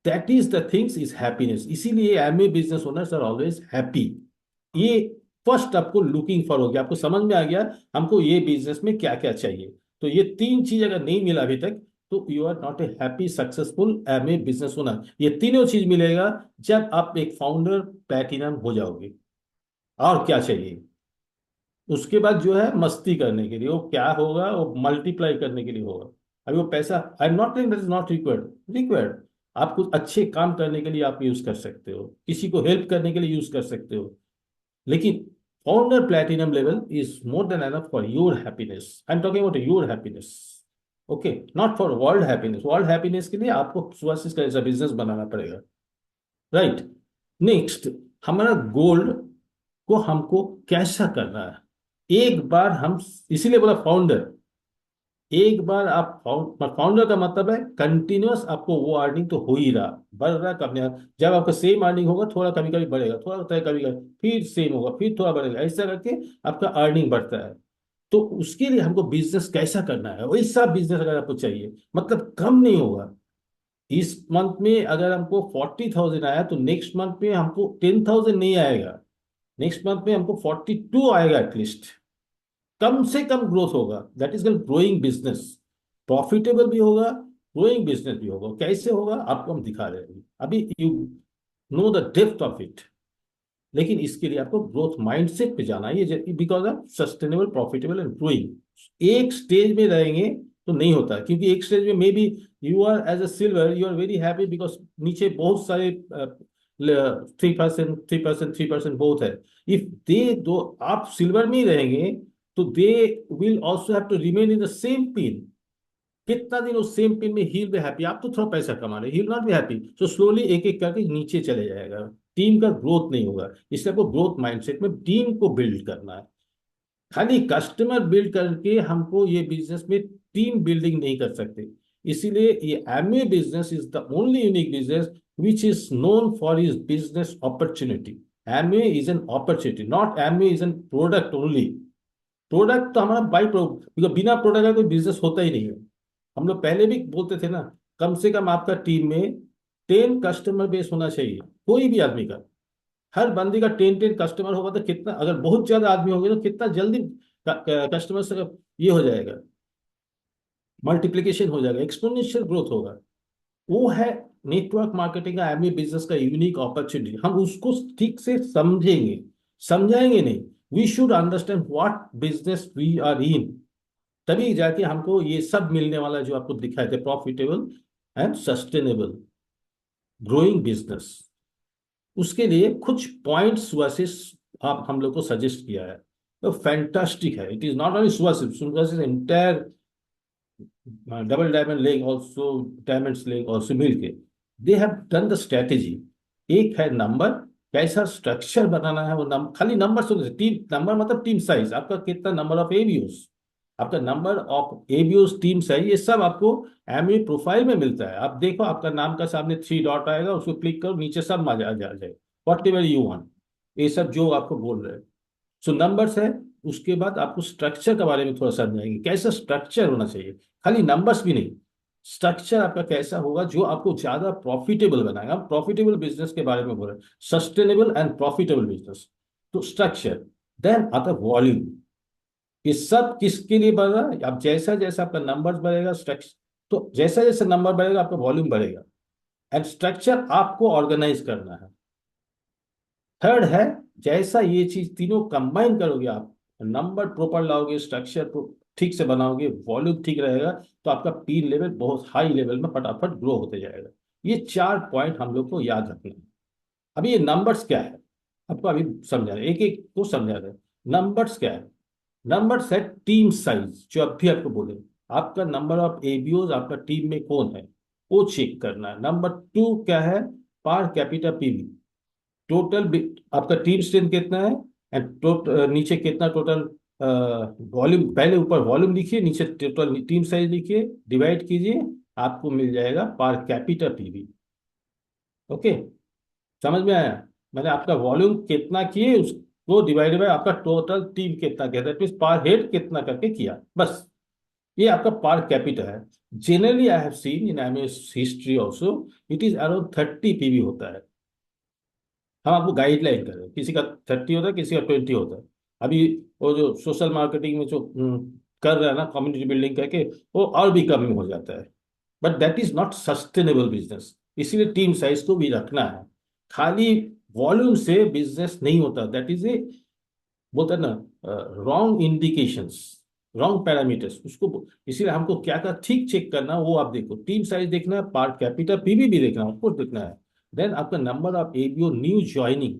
that is the things is happiness. इसीलिए एमए business owners are always happy. ये फर्स्ट आपको लुकिंग फॉर हो गया, आपको समझ में आ गया हमको ये बिजनेस में क्या क्या चाहिए। तो ये तीन चीज अगर नहीं मिला अभी तक तो you are not a happy successful MA business owner. ये तीनों चीज मिलेगा जब आप एक फाउंडर प्लैटिनम हो जाओगे। और क्या चाहिए उसके बाद, जो है मस्ती करने के लिए, वो क्या होगा, वो मल्टीप्लाई करने के लिए होगा। अभी वो पैसा, आई am not that is not required, required. आप कुछ अच्छे काम करने के लिए आप यूज कर सकते हो, किसी को हेल्प करने के लिए यूज कर सकते हो, लेकिन founder platinum level is more than enough for your happiness. I am talking about your happiness, okay, not for world happiness. World happiness के लिए आपको सुबह का ऐसा बिजनेस बनाना पड़ेगा, राइट। नेक्स्ट, हमारा गोल्ड को हमको कैसा करना है। एक बार हम, इसीलिए बोला फाउंडर, एक बार आप फाउंडर का मतलब है कंटिन्यूअस आपको वो अर्निंग तो हो ही रहा, बढ़ रहा कभी। जब आपका सेम अर्निंग होगा, थोड़ा कभी कभी बढ़ेगा, थोड़ा होता है कभी कभी, फिर सेम होगा, फिर थोड़ा बढ़ेगा, ऐसा करके आपका अर्निंग बढ़ता है। तो उसके लिए हमको बिजनेस कैसा करना है, वैसा बिजनेस अगर आपको चाहिए, मतलब कम नहीं होगा। इस मंथ में अगर हमको 40,000 आया तो नेक्स्ट मंथ में हमको 10,000 नहीं आएगा, नेक्स्ट मंथ में हमको 42 आएगा एटलीस्ट। कम से कम ग्रोथ होगा, that is growing business. Profitable भी होगा, ग्रोइंग बिजनेस भी होगा। कैसे होगा आपको हम दिखा रहे हैं अभी, you know the depth of it. लेकिन इसके लिए आपको ग्रोथ माइंडसेट पे जाना है, ये because of sustainable profitable and growing. एक स्टेज में रहेंगे तो नहीं होता, क्योंकि एक स्टेज में maybe you are as a silver, you are very happy because नीचे बहुत सारे 3%, 3%, 3% बहुत है। इफ दे दो आप सिल्वर में ही रहेंगे तो they will also have to remain in the same pin. कितना दिन उस सेम पिन में, ही विल बी हैप्पी, आप तो थोड़ा पैसा कमा रहे, he will not be happy, so slowly एक एक करके नीचे चले जाएगा, टीम का ग्रोथ नहीं होगा। इसलिए आपको ग्रोथ माइंडसेट में टीम को बिल्ड करना है। खाली कस्टमर बिल्ड करके हमको ये बिजनेस में टीम बिल्डिंग नहीं कर सकते। इसीलिए ये Amway business is the only unique business which is known for is business opportunity. Amway is an opportunity, not Amway is an product only. Product तो हमारा बाई प्रोडक्ट, बिकॉज बिना product का कोई बिजनेस होता ही नहीं है। हम लोग पहले भी बोलते थे ना, कम से कम आपका टीम में 10 कस्टमर बेस होना चाहिए, कोई भी आदमी का। हर बंदी का 10 कस्टमर होगा तो कितना, अगर बहुत ज्यादा आदमी होंगे तो कितना जल्दी कस्टमर से ये हो जाएगा, मल्टीप्लिकेशन हो जाएगा, एक्सपोनेंशियल ग्रोथ होगा। वो है नेटवर्क मार्केटिंग का, एमए बिजनेस का यूनिक अपॉर्चुनिटी। हम उसको ठीक से समझेंगे, समझाएंगे नहीं। We should understand what business we are in, तभी जाके हमको ये सब मिलने वाला है जो आपको दिखाए थे, profitable and sustainable growing business. उसके लिए कुछ पॉइंट्स सुहासिस आप हम लोग को सजेस्ट किया है, तो फैंटास्टिक है। It is not only Suhasis, Suhasis entire double diamond leg also, diamonds leg also मिलके they have done the strategy. एक है नंबर, कैसा स्ट्रक्चर बनाना है, वो खाली नंबर सुन, टीम नंबर मतलब टीम साइज, आपका कितना नंबर ऑफ एबीओस, आपका number of ABOs, team size, ये सब आपको एमए प्रोफाइल में मिलता है। आप देखो आपका नाम का सामने 3 डॉट आएगा, उसको क्लिक करो, नीचे सब आ जाए, वॉट एवर यू वांट, ये सब जो आपको बोल रहे हैं। सो नंबर्स है। उसके बाद आपको स्ट्रक्चर के बारे में थोड़ा समझाएंगे, कैसा स्ट्रक्चर होना चाहिए, खाली नंबर्स भी नहीं, स्ट्रक्चर आपका कैसा होगा जो आपको ज्यादा प्रॉफिटेबल बनाएगा। हम प्रॉफिटेबल बिजनेस के बारे में बोल रहे हैं, सस्टेनेबल एंड प्रॉफिटेबल बिजनेस। तो स्ट्रक्चर, देन आता वॉल्यूम। ये सब किसके लिए बढ़ रहा है, आप जैसा जैसा आपका नंबर बढ़ेगा, स्ट्रक्चर, तो जैसा जैसा नंबर बढ़ेगा आपका वॉल्यूम बढ़ेगा, एंड स्ट्रक्चर आपको ऑर्गेनाइज करना है। थर्ड है, जैसा ये चीज तीनों कंबाइन करोगे आप, नंबर प्रॉपर लाओगे, स्ट्रक्चर ठीक से बनाओगे, वॉल्यूम ठीक रहेगा, तो आपका पी लेवल बहुत हाई लेवल में फटाफट ग्रो होते जाएगा। ये 4 पॉइंट हम लोग को याद रखना है। अभी ये नंबर्स क्या है, आपको अभी समझा रहे, एक एक को समझा रहे। नंबर्स क्या है, नंबर्स है टीम साइज, जो अब भी आपको बोले, आपका नंबर ऑफ एबीओज, आपका टीम में कौन है वो चेक करना है। नंबर 2 क्या है, पर कैपिटा पीवी, टोटल आपका टीम स्ट्रेंथ कितना है, एंड नीचे कितना टोटल वॉल्यूम, पहले ऊपर वॉल्यूम लिखिए, नीचे टोटल टीम साइज लिखिए, डिवाइड कीजिए, आपको मिल जाएगा पर कैपिटा पीवी। ओके, समझ में आया? मैंने आपका वॉल्यूम कितना किए उसको डिवाइड बाय आपका टोटल टीम कितना किया, दैट मीन्स पर हेड कितना करके किया, बस। ये आपका पर कैपिटा है। Generally I have seen in MS history also, it is around 30 PV होता है। हम आपको गाइडलाइन कर रहे हैं, किसी का 30 होता है, किसी का 20 होता है। अभी वो जो सोशल मार्केटिंग में जो कर रहा है ना, कम्युनिटी बिल्डिंग करके, वो और भी कम में हो जाता है। But that is not sustainable business, इसीलिए टीम साइज को भी रखना है। खाली वॉल्यूम से बिजनेस नहीं होता, दैट इज ए, बोलते हैं ना, रॉन्ग इंडिकेशंस, रॉन्ग पैरामीटर्स उसको। इसीलिए हमको क्या क्या ठीक चेक करना वो आप देखो, टीम साइज देखना है, पार्ट कैपिटल पीवी भी देखना है, ऑफकोर्स देखना है। देन आपका number of ABO, new joining,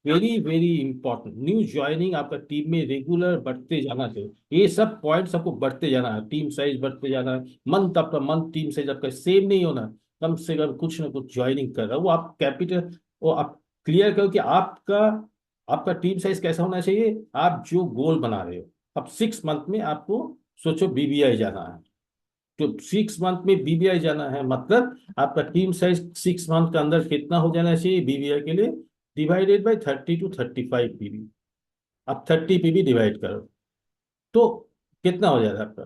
very very important, new joining आपका टीम में रेगुलर बढ़ते जाना चाहिए। ये सब पॉइंट्स आपको बढ़ते जाना है, टीम साइज बढ़ते जाना है, मंथ आपका मंथ टीम साइज आपका सेम नहीं होना, कम से कम कुछ ना कुछ ज्वाइनिंग कर रहा है वो आप कैपिटल, वो आप क्लियर करो कि आपका आपका टीम साइज कैसा होना चाहिए। आप जो गोल बना रहे हो, अब 6 मंथ में आपको सोचो बीबीआई जाना है, तो 6 मंथ में बीबीआई जाना है, मतलब आपका टीम साइज 6 मंथ के अंदर कितना हो जाना चाहिए बीबीआई के लिए, डिवाइडेड बाय 30 टू 35 पीवी। अब 30 पीवी डिवाइड करो तो कितना हो जाएगा आपका,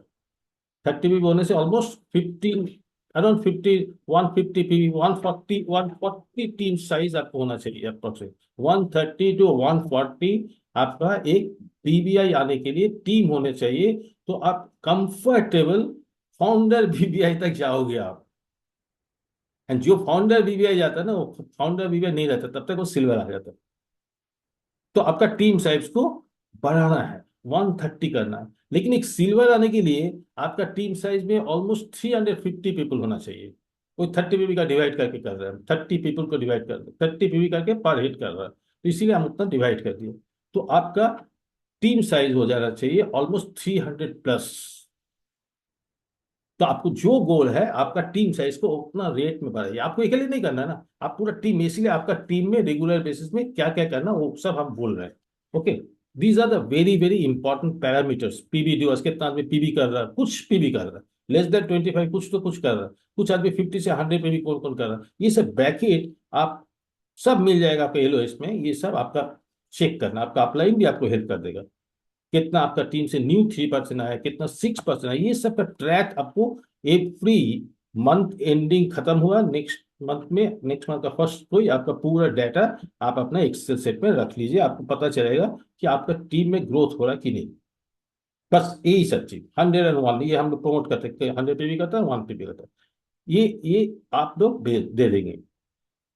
30 पीवी होने से almost 15, around 50, 150 PV, 140 team size आपको होना चाहिए अप्रोक्सीमेट। 130 टू 140 आपका एक बीबीआई आने के लिए टीम होने चाहिए, तो आप कंफर्टेबल फाउंडर बीबीआई तक जाओगे आप। एंड जो फाउंडर बीबीआई जाता है ना, वो फाउंडर बीबीआई नहीं रहता, तब तक वो सिल्वर आ जाता है। तो आपका टीम साइज को बढ़ाना है, 130 करना है। लेकिन एक सिल्वर आने के लिए आपका टीम साइज में ऑलमोस्ट 350 पीपल होना चाहिए। कोई 30 पीवी का डिवाइड करके कर रहा है, 30 पीपल को डिवाइड कर 30 पीवी करके पर हेड कर रहा है, तो इसीलिए हम उतना डिवाइड कर दिए। तो आपका टीम साइज हो जाना चाहिए ऑलमोस्ट 300+। तो आपको जो गोल है आपका टीम साइज को उतना रेट में बढ़ाइए। आपको अकेले नहीं करना है ना, आप पूरा टीम, इसीलिए आपका टीम में रेगुलर बेसिस में क्या क्या करना वो सब हम बोल रहे हैं। Okay, these are the very very important parameters. PB दिवस, कितना आदमी पीबी कर रहा है, कुछ पीबी कर रहा है, लेस देन 25 कुछ तो कुछ कर रहा है, कुछ आदमी 50 से 100 पीबी कौन कौन कर रहा है, ये सब बैकेट आप सब मिल जाएगा आपको एलओएस में। ये सब आपका चेक करना, आपका अपलाइन भी आपको हेल्प कर देगा। कितना आपका टीम से न्यू 3% आया, कितना 6% आया, ये सब का ट्रैक आपको एवरी मंथ एंडिंग खत्म हुआ, नेक्स्ट मंथ का फर्स्ट कोई आपका पूरा डाटा आप अपना एक्सेल सेट में रख लीजिए। आपको पता चलेगा कि आपका टीम में ग्रोथ हो रहा है कि नहीं। बस यही सब चीज 101 ये हम लोग प्रमोट करते हैं, 100 पीवी करता है, 1 पीवी करता है। ये आप लोग दे देंगे।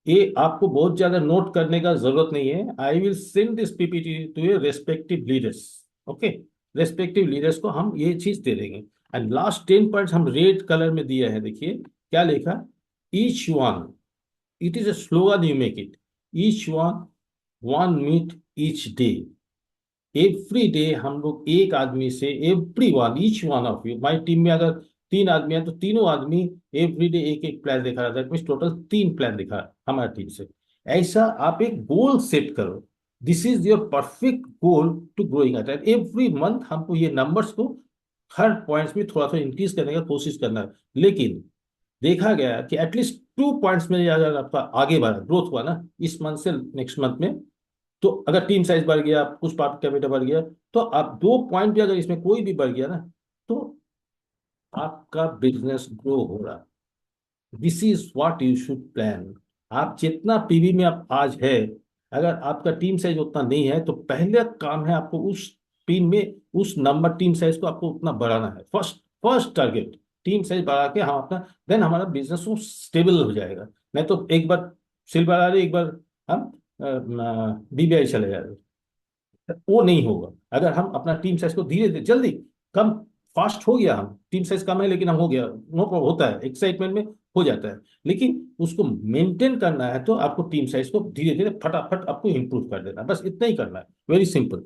ये आपको बहुत ज्यादा नोट करने का जरूरत नहीं है। I will send this PPT to your respective leaders. Okay, respective leaders को हम ये चीज दे देंगे। एंड लास्ट 10 पॉइंट्स हम रेड कलर में दिया है, देखिए क्या लिखा, each one, it is a slogan, you make it, each one, one meet each day. Every day हम लोग एक आदमी से, every one, each one of you, हमारी टीम में अगर 3 आदमी है तो तीनों आदमी एवरी डे एक एक प्लान दिखा रहा था, मीन टोटल 3 प्लान दिखा हमारी टीम से। ऐसा आप एक गोल सेट करो, this is your perfect goal to growing at every month. हमको ये नंबर्स को हर पॉइंट्स में थोड़ा थोड़ा इंक्रीज करने का कोशिश करना है। लेकिन देखा गया कि एटलीस्ट 2 पॉइंट्स में अगर आपका आगे बढ़ा, ग्रोथ हुआ ना इस मंथ से नेक्स्ट मंथ में, तो अगर टीम साइज बढ़ गया, कुछ पार्ट कैपिटल बढ़ गया, तो आप 2 पॉइंट भी अगर इसमें कोई भी बढ़ गया ना, तो आपका बिजनेस ग्रो हो रहा। This is what you should plan. आप जितना पीवी में आप आज है, अगर आपका टीम साइज उतना नहीं है, तो पहले काम है आपको उस टीम में उस नंबर टीम साइज को आपको उतना बढ़ाना है। First first target team size बढ़ा के हम अपना, देन हमारा बिजनेस स्टेबल हो जाएगा। नहीं तो एक बार सिल्वर आ रही, एक बार हम बीबीआई चले जा रहे, वो नहीं होगा। अगर हम अपना टीम साइज को धीरे धीरे जल्दी कम, फास्ट हो गया, हम टीम साइज कम है लेकिन हम हो गया, नो प्रॉब्लम, होता है एक्साइटमेंट में हो जाता है, लेकिन उसको मेंटेन करना है तो आपको टीम साइज को धीरे धीरे फटाफट आपको इंप्रूव कर देना है, बस इतना ही करना है, वेरी सिंपल।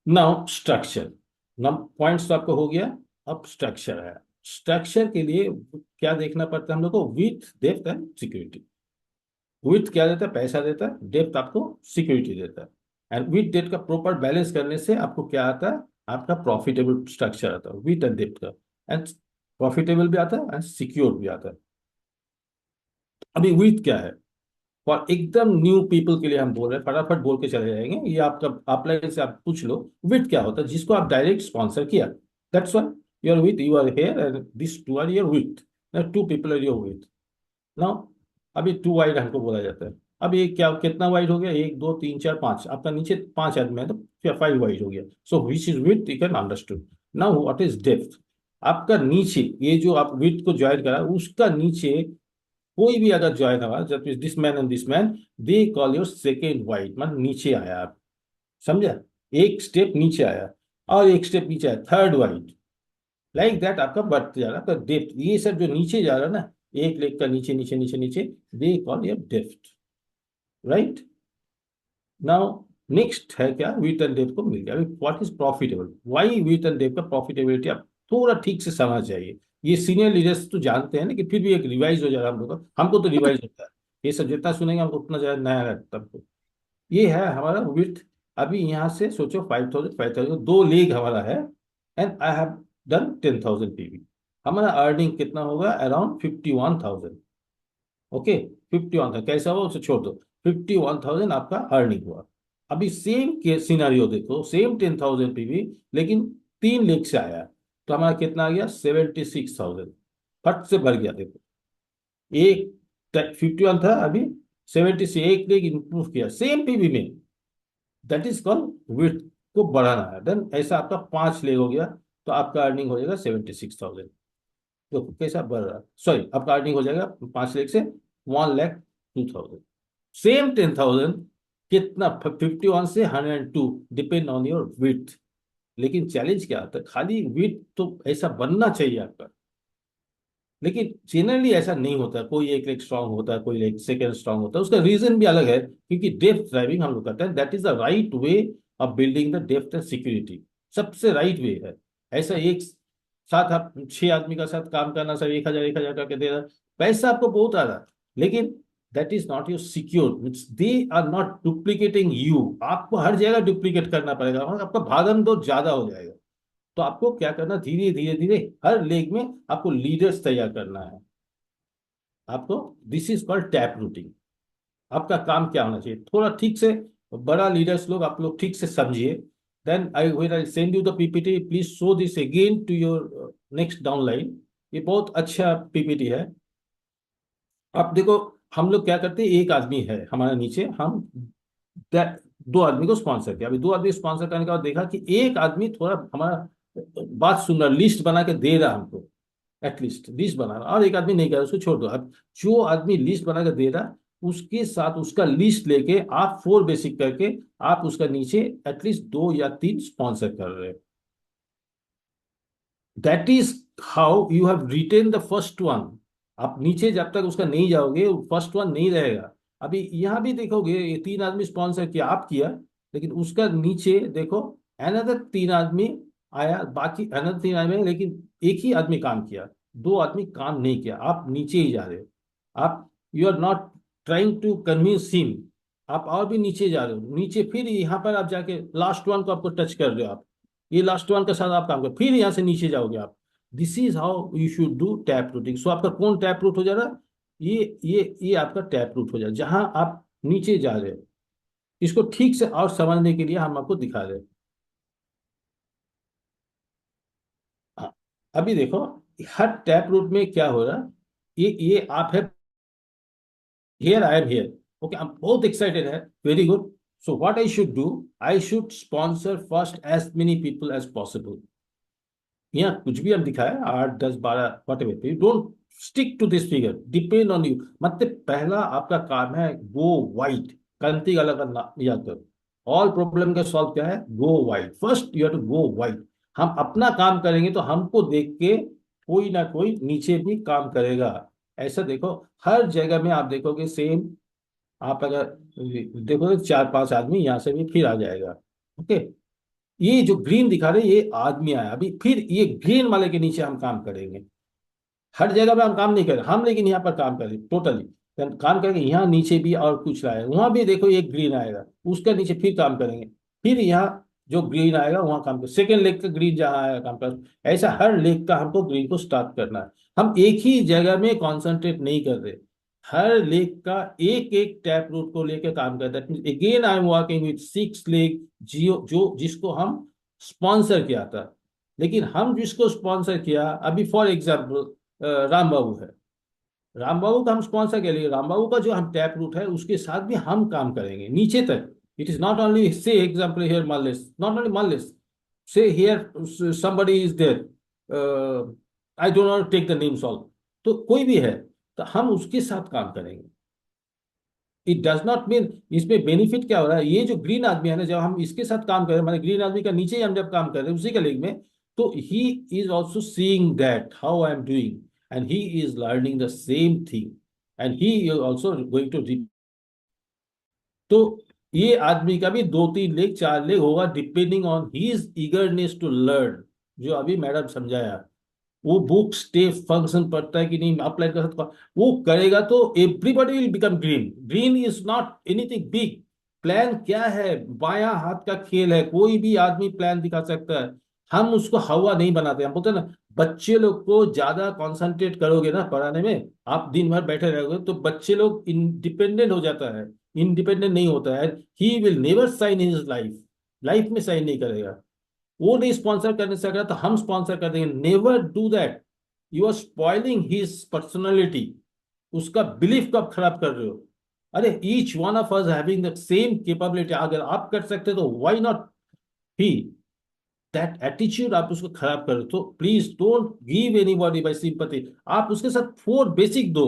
नाउ स्ट्रक्चर, नम पॉइंट्स तो आपको हो गया, अब स्ट्रक्चर है। स्ट्रक्चर के लिए क्या देखना पड़ता है हम लोग को, with depth and security. With क्या देता है, पैसा देता है, डेप्थ आपको सिक्योरिटी देता है। एंड विथ डेप्थ का प्रॉपर बैलेंस करने से आपको क्या आता है, आपका प्रॉफिटेबल स्ट्रक्चर आता है विथ एंड डेप्थ का। एंड प्रॉफिटेबल भी आता है एंड सिक्योर भी आता है। अभी विथ क्या है, और एकदम न्यू पीपल के लिए हम बोल रहे हैं, फटाफट बोल के चले जाएंगे, ये आपका अपलाइन से आप पूछ लो। विथ क्या होता है, जिसको आप डायरेक्ट स्पॉन्सर किया, that's why you are with, you are here and this two are your with, 2 people are your with. Now अभी 2 वाइड हमको बोला जाता है। अब ये क्या, कितना वाइड हो गया, 1 2 3 4 5, आपका नीचे 5 आदमी है तो फिर 5 वाइड हो गया। So which is with, you can understood. Now what is depth, आपका नीचे ये जो आप विथ को ज्वाइन करा उसका नीचे कोई भी अगर ज्वाइन हुआ, जब this man and this man, they call your second wide, मतलब नीचे आया आप, समझा, एक स्टेप नीचे आया और एक स्टेप नीचे आया, थर्ड वाइड, लाइक दैट आपका बढ़ते जा रहा है। तो डेप्थ, ये सब जो नीचे जा रहा है ना, एक लेग का नीचे नीचे नीचे नीचे, they call your depth, right. Now next है क्या, वीट एंड डेप्थ को मिल गया। What is profitable, why width and depth का प्रॉफिटेबिलिटी आप थोड़ा ठीक से समझ जाइए। ये सीनियर लीडर्स तो जानते हैं, लेकिन फिर भी एक रिवाइज हो जा रहा है हम लोग का, हमको तो रिवाइज होता है, ये सब जितना सुनेंगे हमको उतना ज्यादा नया रहता है। ये है हमारा विथ। अभी यहाँ से सोचो 5,000 5,000 दो लेग हमारा है, and I have done 10,000 PV, हमारा अर्निंग कितना होगा, अराउंड 51,000। ओके, 51,000 कैसा हुआ उसे छोड़ दो, 51,000 आपका अर्निंग हुआ। अभी सेम के सिनारियो देखो, सेम 10,000 पीवी, लेकिन 3 लेग से आया, तो हमारा कितना आ गया, 76,000, फट से भर गया। देखो एक 51 था, अभी 70 से एक लेग इंप्रूव किया सेम पीवी में, दैट इज कॉल्ड विथ को बढ़ाना है। देन ऐसा आपका 5 लेग हो गया, तो आपका अर्निंग हो जाएगा 76,000। देखो कैसा बढ़ रहा है, सॉरी आपका अर्निंग हो जाएगा 5 लेग से 1,02,000। सेम 10,000 कितना 51 से 102 डिपेंड ऑन योर विथ। लेकिन चैलेंज क्या आता है, खाली विथ तो ऐसा बनना चाहिए आपका, लेकिन जनरली ऐसा नहीं होता। कोई एक लेग स्ट्रांग होता है, कोई लेग सेकेंड स्ट्रांग होता है, उसका रीजन भी अलग है, क्योंकि डेप्थ ड्राइविंग हम लोग करते हैं, that is the right way of building the depth and security. सबसे राइट वे है। ऐसा एक साथ आप 6 आदमी का साथ काम करना, सब 1,000 1,000 करके दे रहा है, पैसा आपको बहुत आ रहा है, लेकिन that is not your secure, means they are not duplicating you. आपको हर जगह डुप्लीकेट करना पड़ेगा और आपका भागम दौड़ ज्यादा हो जाएगा। तो आपको क्या करना, धीरे धीरे धीरे हर लेग में आपको लीडर्स तैयार करना है आपको। This is called tap routing. आपका काम क्या होना चाहिए, थोड़ा ठीक से बड़ा लीडर्स लोग, आप लोग ठीक से समझिए। Then I send you the PPT, please show this again to your next downline. ये बहुत अच्छा पीपीटी है। आप देखो, हम लोग क्या करते हैं, एक आदमी है हमारे नीचे, हम 2 आदमी को स्पॉन्सर किया। अभी 2 आदमी स्पॉन्सर करने के बाद देखा कि एक आदमी थोड़ा हमारा बात सुन रहा, लिस्ट बना के दे रहा हमको, एटलीस्ट लिस्ट बना रहा, और एक आदमी नहीं कर रहा, उसको छोड़ दो। अब जो आदमी लिस्ट बना के दे रहा, उसके साथ उसका लिस्ट लेके आप 4 बेसिक करके आप उसका नीचे एटलीस्ट 2 या 3 स्पॉन्सर कर रहे हो। That is how you have retain the first one. आप नीचे जब तक उसका नहीं जाओगे, फर्स्ट वन नहीं रहेगा। अभी यहां भी देखोगे, ये 3 आदमी स्पॉन्सर किया, आप किया, लेकिन उसका नीचे देखो अनदर 3 आदमी आया, बाकी अनदर 3 आदमी, लेकिन एक ही आदमी काम किया, 2 आदमी काम नहीं किया। आप नीचे ही जा रहे हो। आप, you are not trying to convince him, आप और भी नीचे जा रहे हो। नीचे फिर यहाँ पर आप जाके लास्ट वन को आपको टच कर रहे हो आप, ये लास्ट वन के साथ आप काम करो, फिर यहाँ से नीचे जाओगे आप। This is how you should do tap rooting. So आपका कौन टैप रूट हो जा रहा है, ये आपका टैप रूट हो जाए, जहां आप नीचे जा रहे हो। इसको ठीक से और समझने के लिए हम आपको दिखा रहे हैं। हाँ, अभी देखो, हर टैप रूट में क्या हो रहा है, ये आप है, here I am here, okay, हम बहुत एक्साइटेड है, very good. So what I should do, I should sponsor first as many people as possible. यहाँ कुछ भी हम दिखाए, 8 10 12 whatever, you don't stick to this figure, depend on you. मतलब पहला आपका काम है गो वाइड, क्रांति अलग याद करो। ऑल प्रॉब्लम का सॉल्व क्या है, go wide, first you have to go wide. हम अपना काम करेंगे तो हमको देख के कोई ना कोई नीचे भी काम करेगा। ऐसा देखो, हर जगह में आप देखोगे सेम। आप अगर देखोगे 4 5 आदमी यहाँ से भी फिर आ जाएगा, ओके। ये जो ग्रीन दिखा रहे, ये आदमी आया अभी, फिर ये ग्रीन वाले के नीचे हम काम करेंगे। हर जगह पे हम काम नहीं करें हम, लेकिन यहाँ पर काम करें टोटली, काम करेंगे। यहाँ नीचे भी और कुछ आएगा, वहां भी देखो एक ग्रीन आएगा, उसका नीचे फिर काम करेंगे। फिर यहाँ जो ग्रीन आएगा वहां काम कर, सेकेंड लेग का ग्रीन जहाँ आएगा काम कर। ऐसा हर लेग का हमको ग्रीन को स्टार्ट करना है। हम एक ही जगह में कॉन्सेंट्रेट नहीं कर रहे, हर लेग का एक एक टैप रूट को लेकर काम करता है। Again I am working with 6 leg, जो जिसको हम स्पॉन्सर किया था। लेकिन हम जिसको स्पॉन्सर किया, अभी फॉर एग्जाम्पल राम बाबू है, राम बाबू का हम स्पॉन्सर के लिए, राम बाबू का जो हम टैप रूट है उसके साथ भी हम काम करेंगे नीचे तक। It is not only say example here Mallesh, not only Mallesh, say here somebody is there, I don't not take the names all, तो कोई भी है तो हम उसके साथ काम करेंगे। इट डज नॉट मीन, इसमें बेनिफिट क्या हो रहा है, ये जो ग्रीन आदमी है ना, जब हम इसके साथ काम कर रहे हैं, मतलब ग्रीन आदमी का नीचे ही हम जब काम कर रहे हैं उसी के लेग में, तो he is also seeing that how I am doing, and he is learning the same thing, and he is also going to. तो ये आदमी का भी 2 3 लेग 4 लेग होगा, depending on his eagerness to learn. जो अभी मैडम समझाया, वो बुक स्टेप फंक्शन पढ़ता है कि नहीं, अप्लाई कर सकता, वो करेगा तो everybody will become green. Green is not anything big. Plan क्या है, बायां हाथ का खेल है, कोई भी आदमी प्लान दिखा सकता है। हम उसको हवा नहीं बनाते। हम बोलते हैं ना, बच्चे लोग को ज्यादा कंसंट्रेट करोगे ना पढ़ाने में, आप दिन भर बैठे रहोगे तो बच्चे लोग इंडिपेंडेंट हो जाता है, इंडिपेंडेंट नहीं होता है। He will never sign in his life, life में साइन नहीं करेगा। वो नहीं स्पॉन्सर करने से अगर तो हम स्पॉन्सर कर देंगे, never do that. You are spoiling his personality, उसका बिलीफ कब खराब कर रहे हो। अरे each one of us having the same capability, अगर आप कर सकते तो why not he. That attitude आप उसको खराब कर रहे हो, तो please don't give anybody by sympathy. आप उसके साथ 4 बेसिक दो,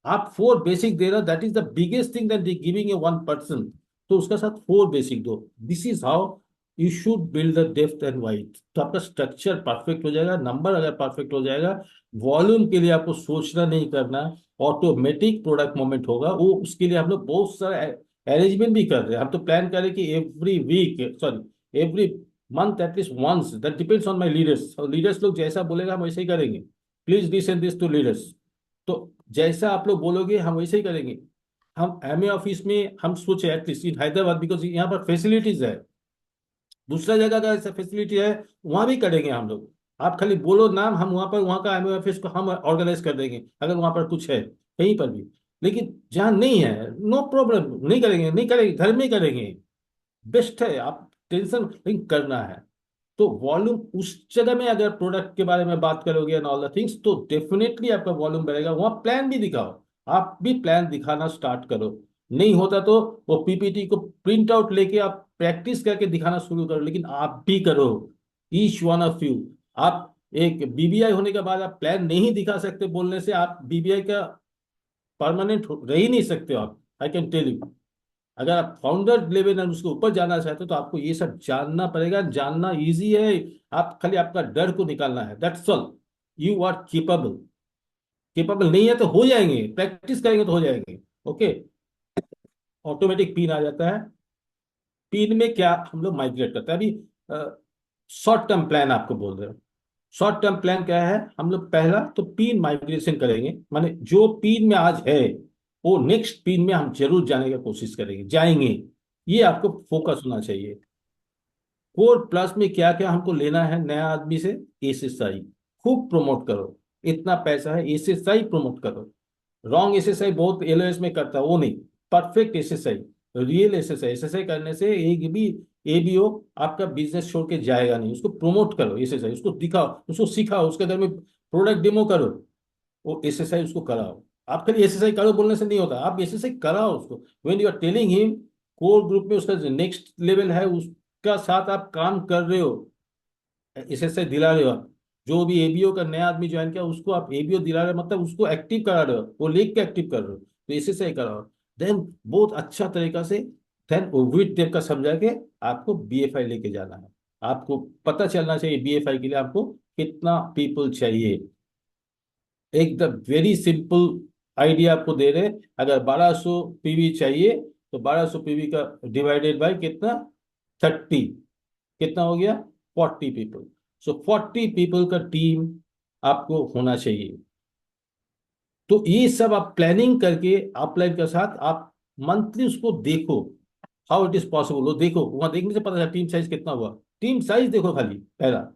आप 4 बेसिक दे रहे हो, that is the biggest thing that giving a 1 person. तो उसका साथ 4 बेसिक दो। This is how you should build the depth and wide. तो आपका स्ट्रक्चर परफेक्ट हो जाएगा, नंबर अगर परफेक्ट हो जाएगा, वॉल्यूम के लिए आपको सोचना नहीं करना, ऑटोमेटिक प्रोडक्ट मूवमेंट होगा। वो उसके लिए हम लोग बहुत सारा अरेंजमेंट भी कर रहे हैं। हम तो प्लान करें कि every week, sorry every month at least once, that depends on my leaders. और लीडर्स लोग जैसा बोलेगा हम वैसे ही करेंगे। Please listen this to leaders. तो जैसा आप लोग बोलोगे हम वैसे ही करेंगे। हम एमए ऑफिस में हम सोचे एटलीस्ट इन हैदराबाद, बिकॉज यहाँ पर फैसिलिटीज है। दूसरा जगह का ऐसा फैसिलिटी है, वहां भी करेंगे हम लोग। आप खाली बोलो नाम, हम वहां पर वहां का एमए ऑफिस को हम ऑर्गेनाइज कर देंगे, अगर वहां पर कुछ है कहीं पर भी। लेकिन जहाँ नहीं है, नो प्रॉब्लम, नहीं करेंगे, नहीं करेंगे, घर में ही करेंगे। बेस्ट है, आप टेंशन नहीं करना है। तो वॉल्यूम उस जगह में अगर प्रोडक्ट के बारे में बात करोगे एंड ऑल द थिंग्स, तो डेफिनेटली आपका वॉल्यूम बढ़ेगा। वहां प्लान भी दिखाओ, आप भी प्लान दिखाना स्टार्ट करो। नहीं होता तो वो पीपीटी को प्रिंट आउट लेके आप प्रैक्टिस करके दिखाना शुरू करो, लेकिन आप भी करो, ईच वन ऑफ यू। आप एक बीबीआई होने के बाद आप प्लान नहीं दिखा सकते बोलने से, आप बीबीआई का परमानेंट रह ही नहीं सकते हो आप, आई कैन टेल यू। अगर आप फाउंडर लेवल में उसके ऊपर जाना चाहते हो तो आपको ये सब जानना पड़ेगा। जानना इजी है, आप खाली आपका डर को निकालना है, that's all. You are capable. Capable नहीं है तो हो जाएंगे, प्रैक्टिस करेंगे तो हो जाएंगे। ओके। ऑटोमेटिक पिन आ जाता है। पिन में क्या हम लोग माइग्रेट करते हैं अभी। शॉर्ट टर्म प्लान आपको बोल रहे हो। शॉर्ट टर्म प्लान क्या है, हम लोग पहला तो पिन माइग्रेशन करेंगे, माने जो पिन में आज है वो नेक्स्ट पिन में हम जरूर जाने की कोशिश करेंगे, जाएंगे। ये आपको फोकस होना चाहिए। कोर प्लस में क्या क्या हमको लेना है नया आदमी से, एसएसआई खूब प्रमोट करो। इतना पैसा है, एसएसआई प्रमोट करो। रॉन्ग एसएसआई बहुत एलओएस में करता है, वो नहीं। Perfect SSI, real SSI. SSI करने से एक भी एबीओ आपका बिजनेस छोड़ के जाएगा नहीं। उसको प्रमोट करो एसएसआई, उसको दिखाओ, उसको सिखाओ, उसके घर में प्रोडक्ट डेमो करो, वो एसएसआई उसको कराओ। आप खाली एसएसआई करो बोलने से नहीं होता, आप एसएसआई कराओ उसको। When you are telling him, core group में उसका नेक्स्ट लेवल है, उसका साथ आप काम कर रहे हो, एसएसआई दिला रहे हो आप। जो भी एबीओ का नया आदमी ज्वाइन किया उसको आप एबीओ दिला रहे हो, मतलब उसको एक्टिव करा रहे हो, वो लेख के एक्टिव कर रहे हो, तो एसएसआई कराओ। देन बहुत अच्छा तरीका से, देन विद टेप का समझा के आपको बीएफआई लेके जाना है। आपको पता चलना चाहिए बीएफआई के लिए आपको कितना पीपल चाहिए। एक द वेरी सिंपल आइडिया आपको दे रहे, अगर 1200 पीवी चाहिए तो 1200 पीवी का डिवाइडेड बाय कितना, 30, कितना हो गया, 40 पीपल। सो 40 पीपल का टीम आपको होना चाहिए। तो ये सब आप प्लानिंग करके अपलाइन के साथ आप मंथली उसको देखो, हाउ इट इज पॉसिबल। वो देखो, वहां देखने से पता चला टीम साइज कितना हुआ। टीम साइज देखो खाली पहला,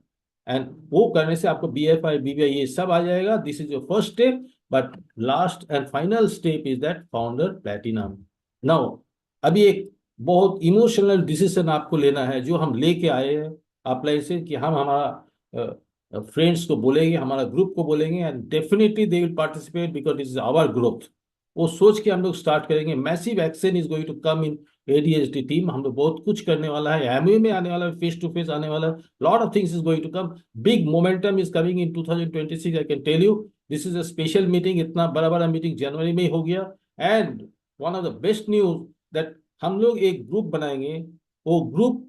एंड वो करने से आपको बीएफआई बीबीआई ये सब आ जाएगा। This is your first step, but last and final step is that founder platinum. Now अभी एक बहुत इमोशनल डिसीजन आपको लेना है, जो हम लेके आए हैं अप्लाई से, कि हम हमारा फ्रेंड्स को बोलेंगे, हमारा ग्रुप को बोलेंगे, and definitely they will participate because this is our growth. वो सोच के हम लोग स्टार्ट करेंगे। Massive action is going to come in ADHD team. हम लोग बहुत कुछ करने वाला है, एमयू में आने वाला है, फेस टू फेस आने वाला है, lot of things is going to come. Big momentum is coming in 2026, I can tell you. This is a special meeting, इतना बड़ा बड़ा मीटिंग जनवरी में ही हो गया। And one of the best news that हम लोग एक ग्रुप बनाएंगे। वो ग्रुप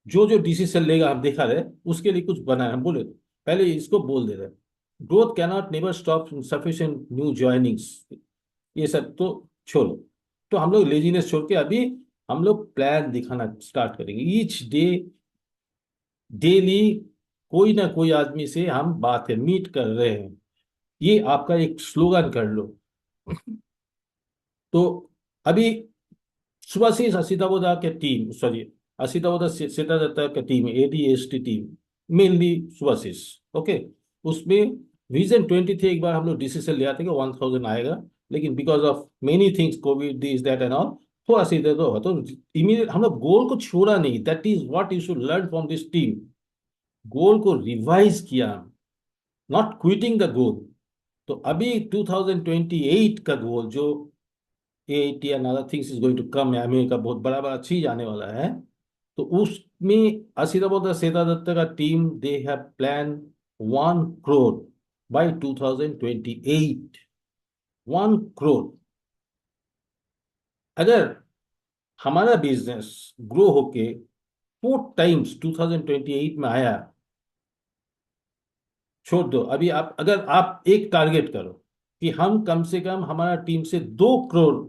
जो जो डिसीजन लेगा, हम देखा रहे उसके लिए कुछ बनाए, हम बोले पहले इसको बोल दे रहे, growth cannot never stop sufficient new joinings, ये सब तो छोड़ो। तो हम लोग लेजीनेस छोड़ के अभी हम लोग प्लान दिखाना स्टार्ट करेंगे। ईच डे, डेली कोई ना कोई आदमी से हम बात है, मीट कर रहे हैं। ये आपका एक स्लोगन कर लो। तो अभी सुबह से असीताबोदा के टीम, सॉरी असीताबोदा सीतादत्ता का टीम, एडीएसटी टीम मेनली सुबह। ओके। उसमें विजन 20 थे, एक बार हम लोग डिसीजन लिया था कि 1000 आएगा, लेकिन because of many things, Covid this that and all, थोड़ा सा इधर तो इमीडिएट हम लोग गोल को छोड़ा नहीं। That is what you should learn from this team. Goal को रिवाइज किया, नॉट क्विटिंग द गोल। तो अभी 2028 का गोल जो at and other things is going to come, America बहुत बड़ा बड़ा चीज आने वाला है। तो उसमें असीताबोदा सेता दत्ता का team, they have plan 1 crore bye 2028। 1 crore. अगर हमारा बिजनेस ग्रो होके 4 टाइम्स 2028 में आया। छोड़ दो अभी, आप अगर आप एक टारगेट करो कि हम कम से कम हमारा टीम से 2 करोड़,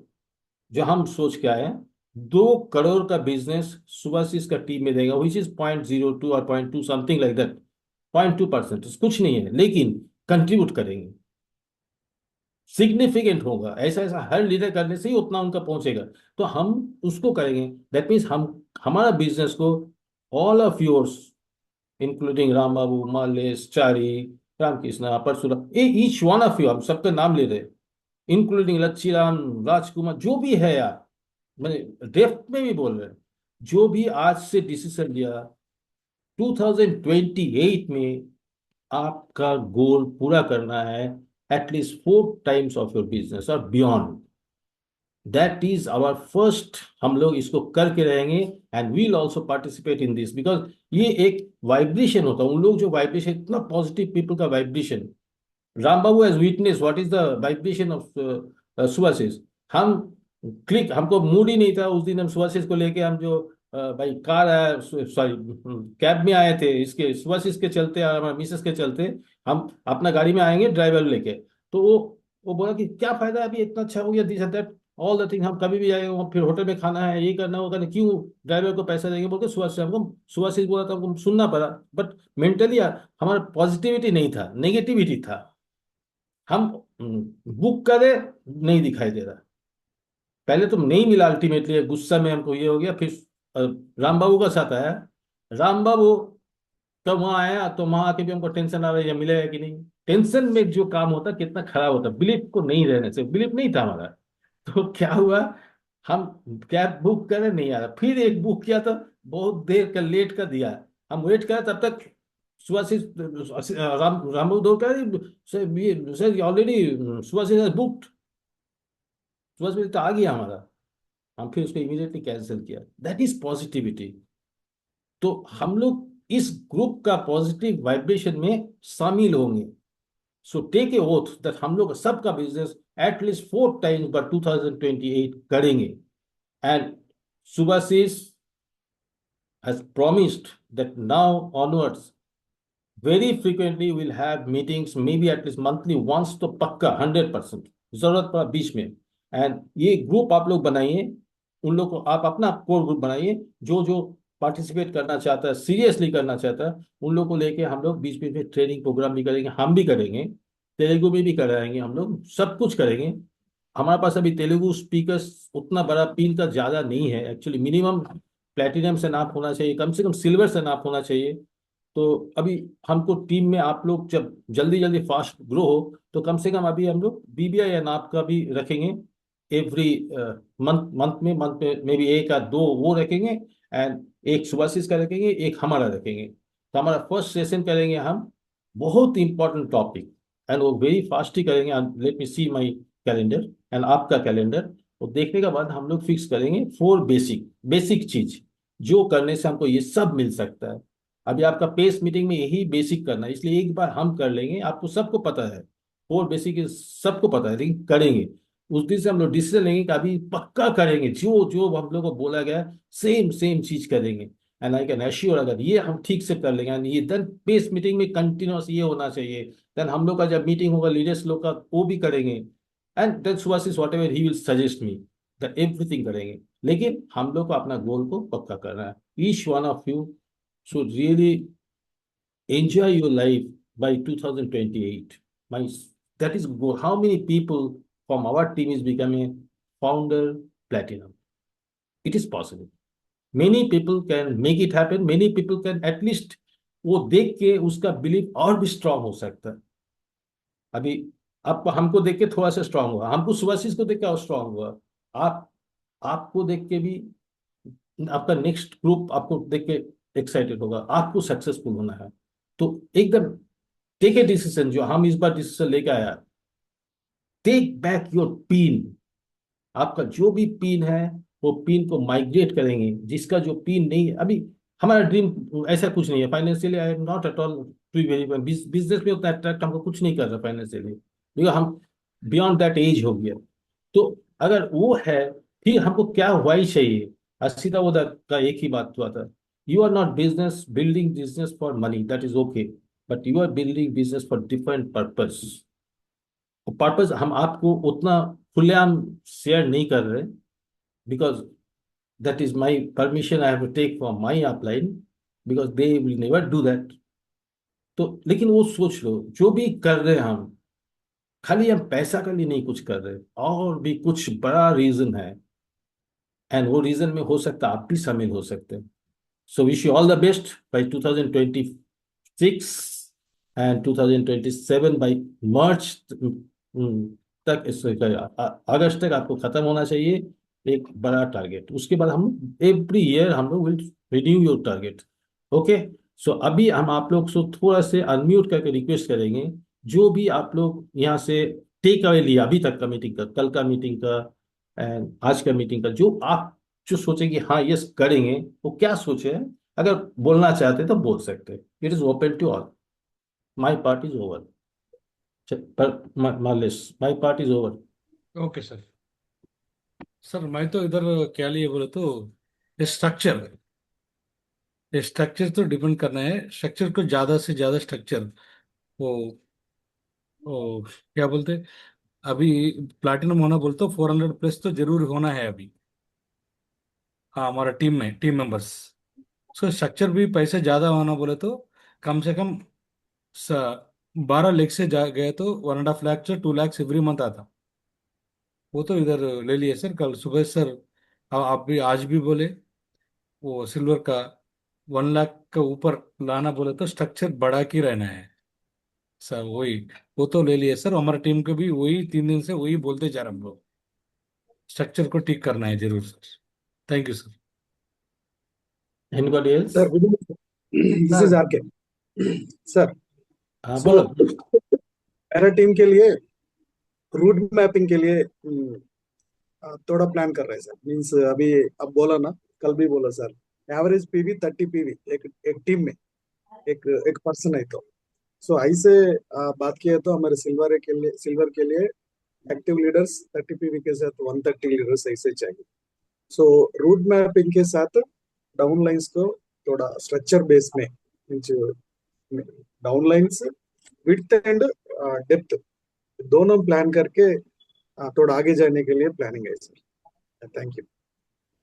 जो हम सोच के आए हैं, 2 करोड़ का बिजनेस सुबह का टीम में देगा, विच इज 0.02 और 0.2 समथिंग लाइक दैट, 0.2%, कुछ नहीं है, लेकिन कंट्रीब्यूट करेंगे, सिग्निफिकेंट होगा। ऐसा ऐसा हर लीडर करने से ही उतना उनका पहुंचेगा। तो हम उसको करेंगे। दैट मीन्स हम हमारा बिजनेस को, all of yours including Ram Babu, Malesh, Chari, Ramakrishna, Parashuram, each one of you, हम सबका नाम ले रहे, इंक्लूडिंग लच्छीराम, राजकुमार, जो भी है यार, मैंने डेप्थ में भी बोल रहे हैं, जो भी आज से डिसीजन लिया, 2028 में आपका गोल पूरा करना है, at least 4 times of your business और beyond. That is our first, हम लोग इसको करके रहेंगे, and we'll also participate in this, because ये एक वाइब्रेशन होता है। उन लोग जो वाइब्रेशन, इतना पॉजिटिव पीपल का vibration, Ram Babu has witness what is the vibration of Subhashis. हम क्लिक, हमको मूड ही नहीं था उस दिन, हम सुभाषिस को लेके, हम जो भाई कार आया, सॉरी कैब में आए थे, इसके सुभाषिस के चलते और हमारे मिसेस के चलते, हम अपना गाड़ी में आएंगे ड्राइवर लेके। तो वो बोला कि क्या फायदा, अभी इतना अच्छा हो गया, this and that, all the thing, हम कभी भी जाएंगे वहाँ, फिर होटल में खाना है, ये करना, वो करना, क्यों ड्राइवर को पैसा देंगे बोल के सुभाष से हमको, सुभाषिस बोला था, हमको सुनना पड़ा। बट मेंटली हमारा पॉजिटिविटी नहीं था, नेगेटिविटी था। हम बुक करें, नहीं दिखाई दे रहा, पहले तो नहीं मिला, अल्टीमेटली गुस्सा में हमको ये हो गया। फिर अ, राम बाबू का साथ आया। राम बाबू तब वहां आया, तो वहां आके भी हमको टेंशन आ रहा है, ये मिलेगा कि नहीं। टेंशन में जो काम होता कितना खराब होता, बिलीफ को नहीं रहने से, बिलीफ नहीं था हमारा। तो क्या हुआ, हम कैब बुक करें, नहीं आ रहा, फिर एक बुक किया तो बहुत देर का लेट कर दिया। हम वेट करें तब तक सुभाषिस, राम बाबू दौड़ कर, sir already Subhashis booked, Subhashis तो आ गया हमारा। हम फिर उसको इमीडिएटली कैंसिल किया। That is positivity. तो हम लोग इस ग्रुप का पॉजिटिव वाइब्रेशन में शामिल होंगे। So take a oath that हम लोग सबका बिजनेस एटलीस्ट 4 टाइम्स बाय 2028 करेंगे। And Subhashis has promised that now onwards very frequently we'll have meetings, maybe at least monthly once, तो पक्का 100%, जरूरत पड़ा बीच में। एंड ये ग्रुप आप लोग बनाइए, उन लोग को आप अपना कोर ग्रुप बनाइए, जो जो पार्टिसिपेट करना चाहता है, सीरियसली करना चाहता है, उन लोग को लेके हम लोग बीच बीच में ट्रेनिंग प्रोग्राम भी करेंगे, हम भी करेंगे, तेलुगु में भी कराएंगे, हम लोग सब कुछ करेंगे। हमारे पास अभी तेलुगु स्पीकर्स उतना बड़ा पीन का ज्यादा नहीं है एक्चुअली, मिनिमम प्लेटिनम से नाप होना चाहिए, कम से कम सिल्वर से नाप होना चाहिए। तो अभी हमको टीम में आप लोग जब जल्दी जल्दी फास्ट ग्रो हो, तो कम से कम अभी हम लोग बीबीआई या नाप का भी रखेंगे। एवरी मंथ में मे बी एक या दो वो रखेंगे, एंड एक सुभाषिस का रखेंगे, एक हमारा रखेंगे। तो हमारा फर्स्ट सेशन करेंगे हम, बहुत इंपॉर्टेंट टॉपिक, एंड वो वेरी फास्ट ही करेंगे। Let me see my calendar and आपका कैलेंडर, वो देखने के बाद हम लोग फिक्स करेंगे 4 बेसिक बेसिक चीज, जो करने से हमको ये सब मिल सकता है। अभी आपका पेस मीटिंग में यही बेसिक करना है, इसलिए एक बार हम कर लेंगे, आपको सबको पता है 4 बेसिक, सबको पता है, लेकिन करेंगे। उस दिन से हम लोग डिसीजन लेंगे कि अभी पक्का करेंगे, जो जो हम लोग को बोला गया सेम सेम चीज करेंगे। एंड आई कैन एश्योर, अगर ये हम ठीक से कर लेंगे, and ये देन पेस मीटिंग में कंटिन्यूस ये होना चाहिए। देन हम लोग का जब मीटिंग होगा लीडर्स लोग का, वो भी करेंगे। And then Subhashis whatever he will suggest me, that everything करेंगे। लेकिन हम लोग को अपना गोल को पक्का करना है। Each one of you should really enjoy your life by 2028. My, that is goal. How many people from our team is becoming founder platinum? It is possible. Many people can make it happen. Many people can at least वो देख के उसका belief और भी strong हो सकता है। अभी आप हमको देख के थोड़ा सा स्ट्रांग हुआ, हमको सुभाषिस को देख के और स्ट्रांग हुआ। आप आपको देख के भी आपका नेक्स्ट ग्रुप आपको देख के एक्साइटेड होगा, आपको सक्सेसफुल होना है। तो एकदम टेक ए डिसीजन, जो हम इस बार डिसीजन लेके आया, टेक बैक योर पिन। आपका जो भी पिन है, वो पिन को माइग्रेट करेंगे। जिसका जो पिन नहीं है, अभी हमारा ड्रीम ऐसा कुछ नहीं है financially, I am not at all too very, business में उतना अट्रैक्ट हमको कुछ नहीं कर रहा फाइनेंशियली, बिकॉज हम बियॉन्ड दैट एज हो गया। तो अगर वो है, फिर हमको क्या वाई चाहिए, असीता उदा का एक ही बात हुआ था, you are not business building business for money, that is okay, but you are building business for different purpose. Purpose हम आपको उतना खुलेआम शेयर नहीं कर रहे, because that is my permission I have to take from my upline, because they will never do that. तो लेकिन वो सोच लो, जो भी कर रहे हैं हम, खाली हम पैसा के लिए नहीं कुछ कर रहे, और भी कुछ बड़ा रीजन है, एंड वो रीजन में हो सकता है आप भी शामिल हो सकते हैं। So wish you all the best by 2026 and 2027 by March तक, अगस्त तक आपको खत्म होना चाहिए एक बड़ा टारगेट। उसके बाद हम एवरी ईयर हम लोग will renew your target. Okay. So अभी हम आप लोग से थोड़ा से अनम्यूट करके रिक्वेस्ट करेंगे, जो भी आप लोग यहाँ से टेक अवे लिया अभी तक का मीटिंग का, कल का मीटिंग का एंड आज का मीटिंग का, जो आप जो सोचे कि हाँ यस करेंगे, वो क्या सोचे हैं, अगर बोलना चाहते तो बोल सकते हैं। It is open to all. My part is over. पर मालिश my part is over. Okay sir. Sir मैं तो इधर क्या लिए बोले तो स्ट्रक्चर, ये स्ट्रक्चर तो डिपेंड करना है, स्ट्रक्चर को ज्यादा से ज्यादा स्ट्रक्चर, वो वो क्या बोलते, अभी प्लाटिनम होना बोलते 400 प्लस तो जरूर होना है अभी। हाँ हमारा टीम में टीम मेंबर्स, सो स्ट्रक्चर भी पैसे ज्यादा होना बोले तो कम से कम 12 लाख से जा गए तो 1.5 लाख से 2 लाख एवरी मंथ आता। वो तो इधर ले लिए सर, कल सुबह सर आप भी आज भी बोले वो सिल्वर का 1 लाख का ऊपर लाना बोले तो स्ट्रक्चर बढ़ा के रहना है सर, वही वो तो ले लिए सर, हमारे टीम को भी वही 3 दिन से वही बोलते जा रहे हम लोग, स्ट्रक्चर को ठीक करना है जरूर sir. Thank you sir. Anybody else? Sir, good evening. This is sir RK. Sir, हाँ बोलो। so मेरा टीम के लिए रूट मैपिंग के लिए थोड़ा प्लान कर रहे हैं सर। मीन्स अभी अब बोला ना, कल भी बोला सर, एवरेज पीवी 30 पीवी एक एक टीम में, एक एक पर्सन है तो। सो ऐसे बात किए तो हमारे सिल्वर के लिए एक्टिव लीडर्स 30 पीवी के साथ 130 लीडर्स ऐसे चाहिए। सो रूट मैपिंग के साथ डाउन लाइन्स को थोड़ा स्ट्रक्चर बेस में, down lines width and depth दोनों प्लान करके थोड़ा आगे जाने के लिए प्लानिंग है सर। Thank you.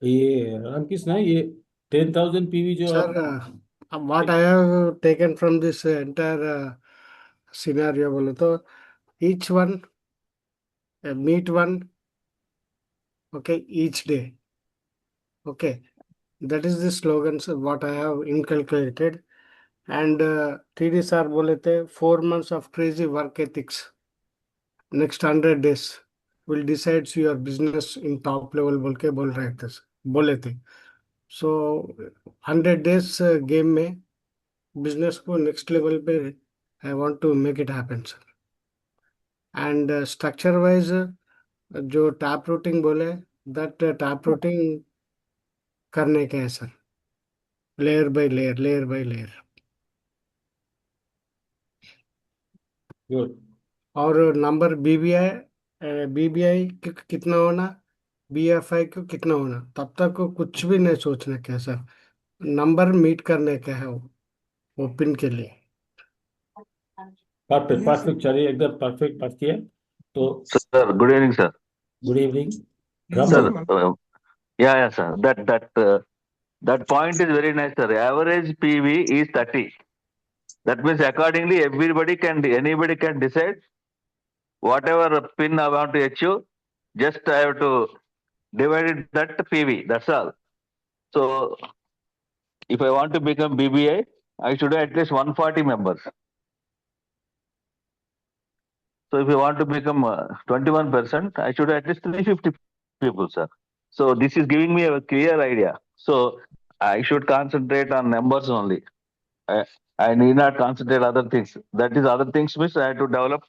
ये रामकृष्ण है, ये 10,000 पीवी जो सर आप, what I have taken from this entire scenario बोले तो each one meet one, okay, each day, okay, that is the slogans what I have inculcated. And TD sir बोले थे 4 months of crazy work ethics, next 100 days will decide your business in top level बोल के बोले थे। सो 100 days game में business को next level पे I want to make it happen sir. And structure wise जो टैप रूटिंग बोले, दैट टैप रूटिंग करने के है sir, layer by layer, layer by layer. Good. और नंबर बीबीआई, बीबीआई कितना होना, बीएफआई को कितना होना, तब तक को कुछ भी नहीं सोचना क्या सर, नंबर मीट करने का है वो पिन के लिए। परफेक्ट परफेक्ट, चलिए एकदम परफेक्ट बात किया। तो Sir, good evening, sir. Good evening Sir, रामबोल। yeah, sir. That point is very nice, sir. Average PV is 30. That means accordingly, anybody can decide whatever pin I want to achieve. Just I have to divide it that PV. That's all. So if I want to become BBI, I should have at least 140 members. So if you want to become 21%, I should have at least 350 people, sir. So this is giving me a clear idea. So I should concentrate on numbers only. I, I need not concentrate other things. That is other things means I have to develop,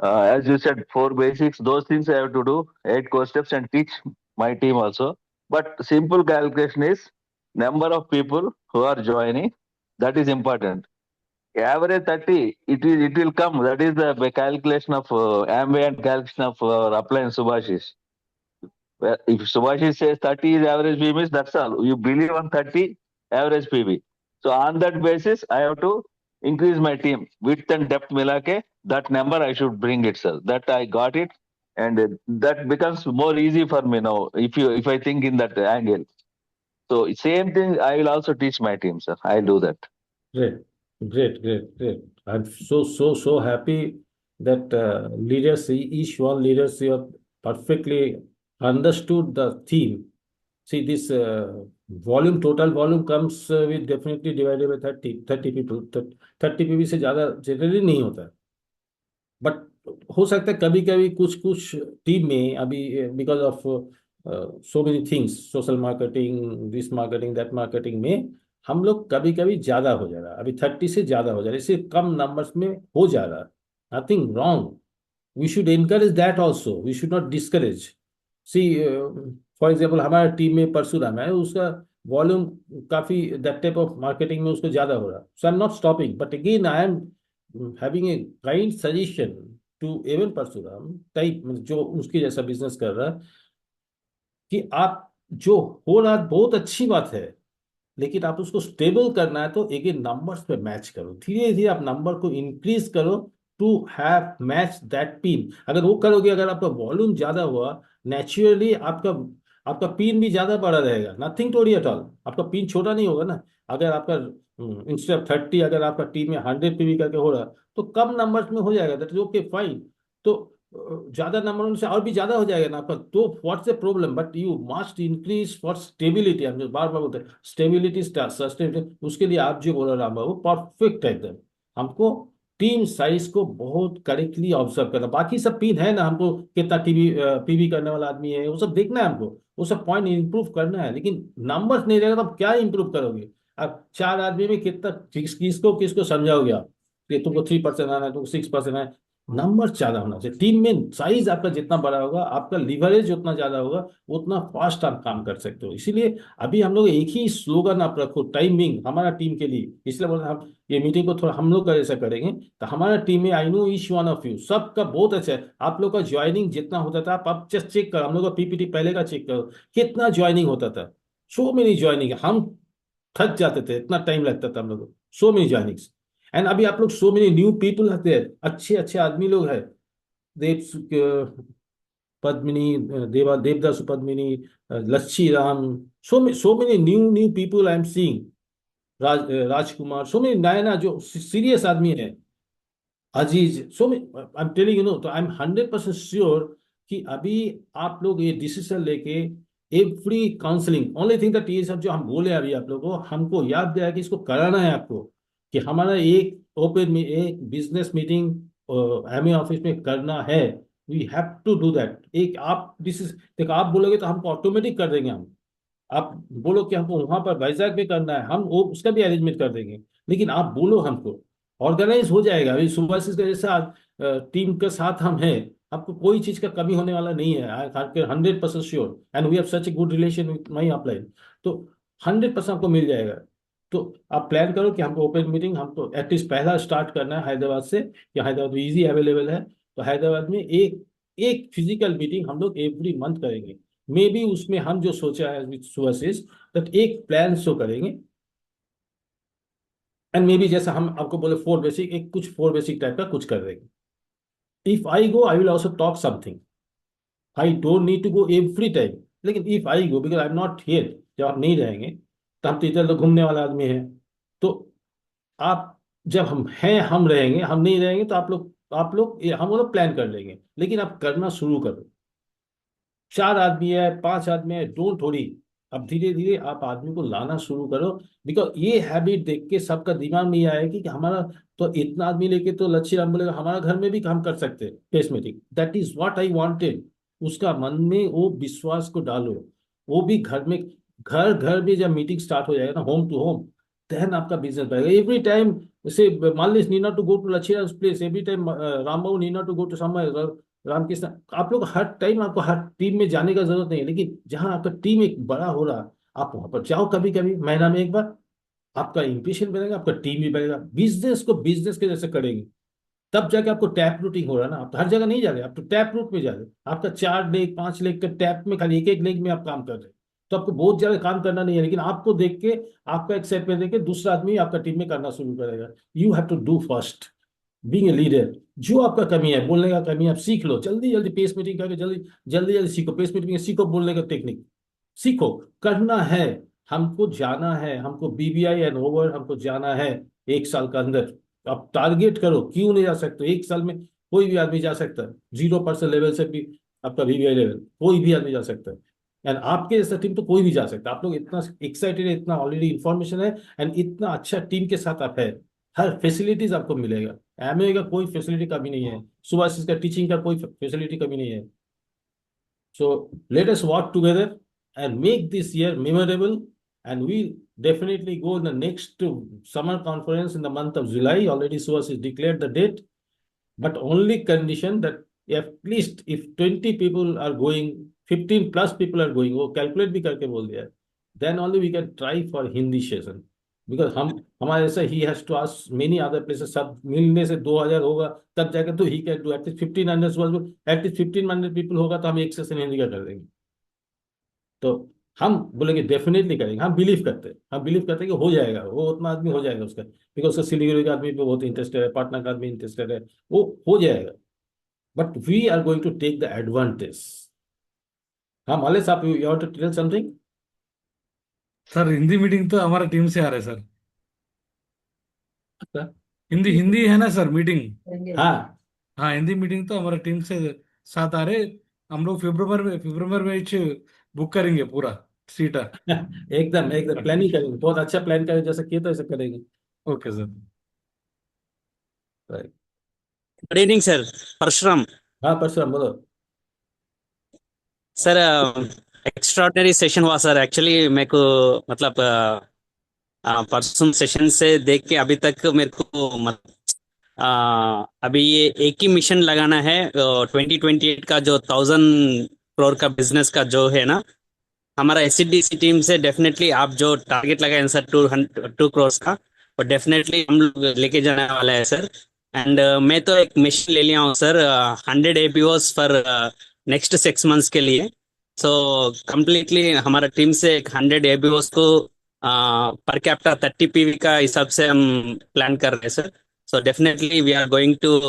as you said, 4 basics. Those things I have to do, 8 core steps and teach my team also. But simple calculation is number of people who are joining. That is important. Average 30, it will come. That is the calculation of ambient calculation of our upline Subhashish. Well, if Subhashi says 30 is average PV, that's all. You believe on 30 average PV. So on that basis, I have to increase my team width and depth milake. That number I should bring it, sir. That I got it, and that becomes more easy for me now. If I think in that angle. So same thing, I will also teach my team, sir. I'll do that. Great, great. I'm so happy that leaders, each one leaders, you have perfectly understood the theme. See, this total volume comes with definitely divided by 30 people. 30 PV से ज़्यादा generally नहीं होता है, but हो सकता है कभी कभी कुछ कुछ टीम में अभी because of so many things, social marketing, this marketing, that marketing में हम लोग कभी कभी ज़्यादा हो जा रहा है, अभी 30 से ज़्यादा हो जा रहा है, इससे कम नंबर्स में हो जा रहा है, nothing wrong. We should encourage that also. We should not discourage. See, for example, हमारा टीम में परशुराम है, उसका वॉल्यूम काफी दैट टाइप ऑफ मार्केटिंग में उसको ज्यादा हो रहा है. So I am not stopping, but again I am having a kind suggestion to even Parashuram type जो उसके जैसा बिजनेस कर रहा है, कि आप जो हो रहा है बहुत अच्छी बात है, लेकिन आप उसको स्टेबल करना है तो एक नंबर्स पे मैच करो, धीरे धीरे आप नंबर को इंक्रीज करो to have match that pin. अगर वो करोगे, अगर आपका वॉल्यूम ज्यादा हुआ, नेचुरली आपका आपका पिन भी ज्यादा बड़ा रहेगा, nothing to worry at all. आपका पिन छोटा नहीं होगा ना. अगर आपका इंस्टेड ऑफ 30 अगर आपका टीम में 100 पीवी करके हो रहा, तो कम नंबर्स में हो जाएगा, दैट इज ओके फाइन. तो ज्यादा नंबरों से और भी ज्यादा हो जाएगा ना आपका, तो what's the problem, but you must increase for stability. हम जो बार बार बोलते हैं स्टेबिलिटी, सस्टेनेबिलिटी, उसके लिए आप जो बोल रहे राम बाबू परफेक्ट है एकदम. हमको टीम साइज को बहुत करेक्टली ऑब्जर्व करना, बाकी सब पिन है ना, हमको कितना टीवी पीवी करने वाला आदमी है वो सब देखना है हमको, वो सब पॉइंट इंप्रूव करना है, लेकिन नंबर्स नहीं रहेगा तो आप क्या इंप्रूव करोगे. अब 4 आदमी में कितना किसको किसको समझाओगे आप कि तुमको 3% आना है, तुमको 6% आना है. नंबर ज्यादा होना चाहिए. टीम में साइज आपका जितना बड़ा होगा, आपका लिवरेज उतना ज्यादा होगा, उतना फास्ट आप काम कर सकते हो. इसीलिए अभी हम लोग एक ही स्लोगन आप रखो, टाइमिंग हमारा टीम के लिए. इसलिए बोल रहे हैं हम ये मीटिंग को थोड़ा हम लोग का ऐसा करेंगे, तो हमारा टीम में I know each one of you सबका बहुत अच्छा है. आप लोग का ज्वाइनिंग जितना होता था, आप जस्ट चेक करो, हम लोग का पीपीटी पहले का चेक करो, कितना ज्वाइनिंग होता था. सो मेनी ज्वाइनिंग, हम थक जाते थे, इतना टाइम लगता था हम लोग को. So many joinings. एंड अभी आप लोग सो मेनी न्यू पीपल आते हैं, अच्छे अच्छे आदमी लोग हैं. देव पद्मिनी, देवदास पद्मिनी, लच्छी Ram, so many new people I am seeing. Rajkumar, so many नया जो सीरियस आदमी है, Aziz, so I am telling you know. तो आई एम 100% श्योर कि अभी आप लोग ये डिसीजन लेके every counselling, only thing that ये सब जो हम बोले अभी आप लोगों को, हमको याद दिया कि इसको कराना है आपको, कि हमारा एक ओपन में एक बिजनेस मीटिंग एमए ऑफिस में करना है. We have to do that. एक आप देखो, आप बोलोगे तो हमको ऑटोमेटिक कर देंगे हम. आप बोलो कि हमको वहां पर वाइजैक में करना है, हम वो उसका भी अरेंजमेंट कर देंगे, लेकिन आप बोलो हमको, ऑर्गेनाइज हो जाएगा. अभी सुबह से जैसा टीम के साथ हम हैं, आपको कोई चीज का कमी होने वाला नहीं है. I 100% sure, and we have such a good relation with my upline. तो 100% आपको मिल जाएगा. तो आप प्लान करो कि हमको ओपन मीटिंग हमको एटलीस्ट पहला स्टार्ट करना है हैदराबाद से, कि हैदराबाद में ईजी अवेलेबल है, तो हैदराबाद में एक एक फिजिकल मीटिंग हम लोग एवरी मंथ करेंगे. मे बी उसमें हम जो सोचा है विथ सुअसिस, दैट एक प्लान शो करेंगे, एंड मे बी जैसा हम आपको बोले 4 बेसिक, एक कुछ 4 बेसिक टाइप का कुछ कर देंगे. If I go I will also talk something. I don't need to go every time, लेकिन if I go, because I am not here, जब आप नहीं रहेंगे तो हम तो इधर तो घूमने वाला आदमी है. तो आप जब हम हैं हम रहेंगे, हम नहीं रहेंगे तो हम लोग प्लान कर लेंगे, लेकिन आप करना शुरू करो. 4 आदमी है, 5 आदमी है, डोंट वरी. अब धीरे धीरे आप आदमी को लाना शुरू करो, बिकॉज ये हैबिट देख के सबका दिमाग में ये आएगा कि हमारा तो इतना आदमी लेके तो लच्छी राम बोलेगा हमारा घर में भी काम कर सकते हैं pace meeting. That is what I wanted. उसका मन में वो विश्वास को डालो. वो भी घर में, घर घर में जब मीटिंग स्टार्ट हो जाएगा ना, होम टू होम, देन आपका बिजनेस बढ़ेगा. Every time say Mallesh need not to go to Lacchi Ram place, every time Ram Babu need not to go to somewhere, Ramakrishna. आप लोग हर टाइम, आपको हर टीम में जाने का जरूरत नहीं है, लेकिन जहां आपका टीम एक बड़ा हो रहा, आप वहां पर जाओ कभी कभी, महीना में एक बार. आपका इंप्रेशन बनेगा, आपका टीम भी बनेगा, बिजनेस को बिजनेस के जैसे करेंगे. तब जाके आपको टैप रूटिंग हो रहा है ना। आप तो हर जगह नहीं जा रहे, आप तो टैप रूट में जा रहे हो। आपका 4 लेग 5 लेग का टैप में खाली एक एक लेग में आप काम कर रहे हैं। तो आपको बहुत ज्यादा काम करना नहीं है, लेकिन आपको देख के, आपका एक सेट पे देख के दूसरा आदमी आपका टीम में करना शुरू करेगा। You have to do first, being a leader. जो आपका कमी है, बोलने का कमी है, आप सीख लो जल्दी जल्दी, पेस मीटिंग करके जल्दी जल्दी जल्दी सीखो, पेस मीटिंग में सीखो, बोलने का टेक्निक सीखो। करना है, हमको जाना है, हमको बीबीआई एंड ओवर हमको जाना है 1 साल का अंदर। आप टारगेट करो, क्यों नहीं जा सकते 1 साल में? कोई भी आदमी जा सकता है, 0% लेवल से भी आपका बीबीआई लेवल कोई भी आदमी जा सकता है। एंड आपके जैसा टीम तो कोई भी जा सकता है। आप लोग इतना एक्साइटेड है, इतना ऑलरेडी इंफॉर्मेशन है, एंड इतना अच्छा टीम के साथ आप है। हर फैसिलिटीज आपको मिलेगा। एमए का कोई फैसिलिटी कमी नहीं है, सुभाष का टीचिंग का कोई फैसिलिटी कमी नहीं है। So let us work together and make this year memorable. And we'll definitely go in the next summer conference in the month of July. Already Suhas has declared the date, but only condition that at least if 20 people are going, 15 plus people are going, वो calculate भी करके बोल दिया है, then only we can try for Hindi session. Because हम हमारे ऐसा he has to ask many other places, सब मिलने से 2000 होगा, तब जाकर तो he can do at least 1500, at least 1500 people होगा तो हम एक सेशन हिंदी का कर देंगे। तो हम बोलेंगे डेफिनेटली करेंगे, हम बिलीव करते हैं, हम बिलीव करते हैं कि हो जाएगा, वो उतना आदमी हो जाएगा उसका, बिकॉज उसका सिलीगुड़ी का आदमी पे बहुत इंटरेस्टेड है, पटना का आदमी इंटरेस्टेड है, वो हो जाएगा। But we are going to take the advantage. हाँ मॉलेस, आप you want to tell something? Sir Hindi meeting तो हमारा टीम से आ रहा है सर। हिंदी हिंदी है ना सर मीटिंग? हाँ हाँ हिंदी मीटिंग तो हमारा टीम से साथ आ रहे। हम लोग फेब्रुवरी में बुक करेंगे पूरा सीटा। एकदम एकदम प्लानिंग करेंगे, बहुत अच्छा प्लान करेंगे, जैसा किया था ऐसा करेंगे। Okay sir. Right. Good evening sir, Parshuram. हाँ परशुराम बोलो। सर एक्स्ट्राऑर्डिनरी सेशन हुआ सर। एक्चुअली मेरे को मतलब परसों सेशन से देख के अभी तक मेरे को अभी ये एक ही मिशन लगाना है। 2028 का जो 1000 करोड़ का बिजनेस का जो है ना, हमारा एससीडीसी टीम से डेफिनेटली आप जो टारगेट लगाए हैं सर 2 करोड़ का, और डेफिनेटली हम लोग लेके जाने वाला है सर। एंड मैं तो एक मशीन ले लिया हूँ sir, 100 APOs for next 6 months के लिए। सो कम्प्लीटली हमारा टीम से एक 100 APOs को पर कैपिटा 30 PV का हिसाब से हम प्लान कर रहे हैं sir. So definitely we are going to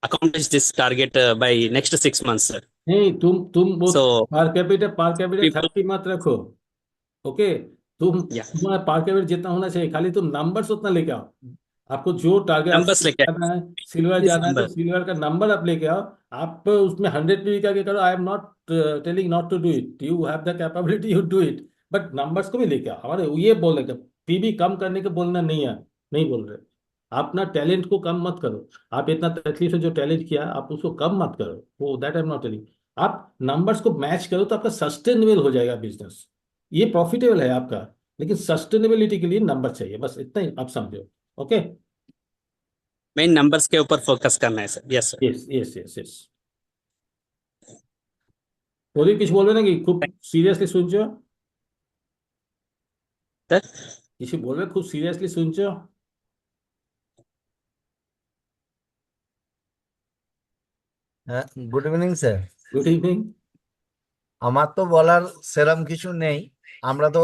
accomplish this target by next 6 months sir. नहीं, तुम वो So पार कैपिटल people, 30 मत रखो। ओके, yeah, तुम्हारा पार कैपिटल जितना होना चाहिए, खाली तुम नंबर्स उतना लेके आओ। आपको जो टारगेट, आप numbers like जाना है, सिल्वर this जाना है, तो number. सिल्वर का नंबर आप लेके आओ। आप उसमें 100 PV का करो, I am not telling not to do it, you have the capability, you do it, but numbers को भी लेके आओ। हमारे ये बोलने का, पीवी कम करने का बोलना नहीं है, नहीं बोल रहे। अपना टैलेंट को कम मत करो। आप इतना तकलीफ से जो टैलेंट किया, आप उसको कम मत करो, वो that I am not telling. आप नंबर्स को मैच करो तो आपका सस्टेनेबल हो जाएगा बिजनेस। ये प्रॉफिटेबल है आपका, लेकिन सस्टेनेबिलिटी के लिए नंबर चाहिए, बस इतना ही आप समझो। ओके, मेन नंबर्स के ऊपर फोकस करना है sir. Yes sir. Yes yes yes yes. बोलिए, कुछ बोल रहे ना कि खूब सीरियसली सुनছো? सर किसी बोल रहे खूब सीरियसली सुनছো? হ্যাঁ, good evening sir. Good evening. আমার তো বলার সেরম কিছু নেই। আমরা তো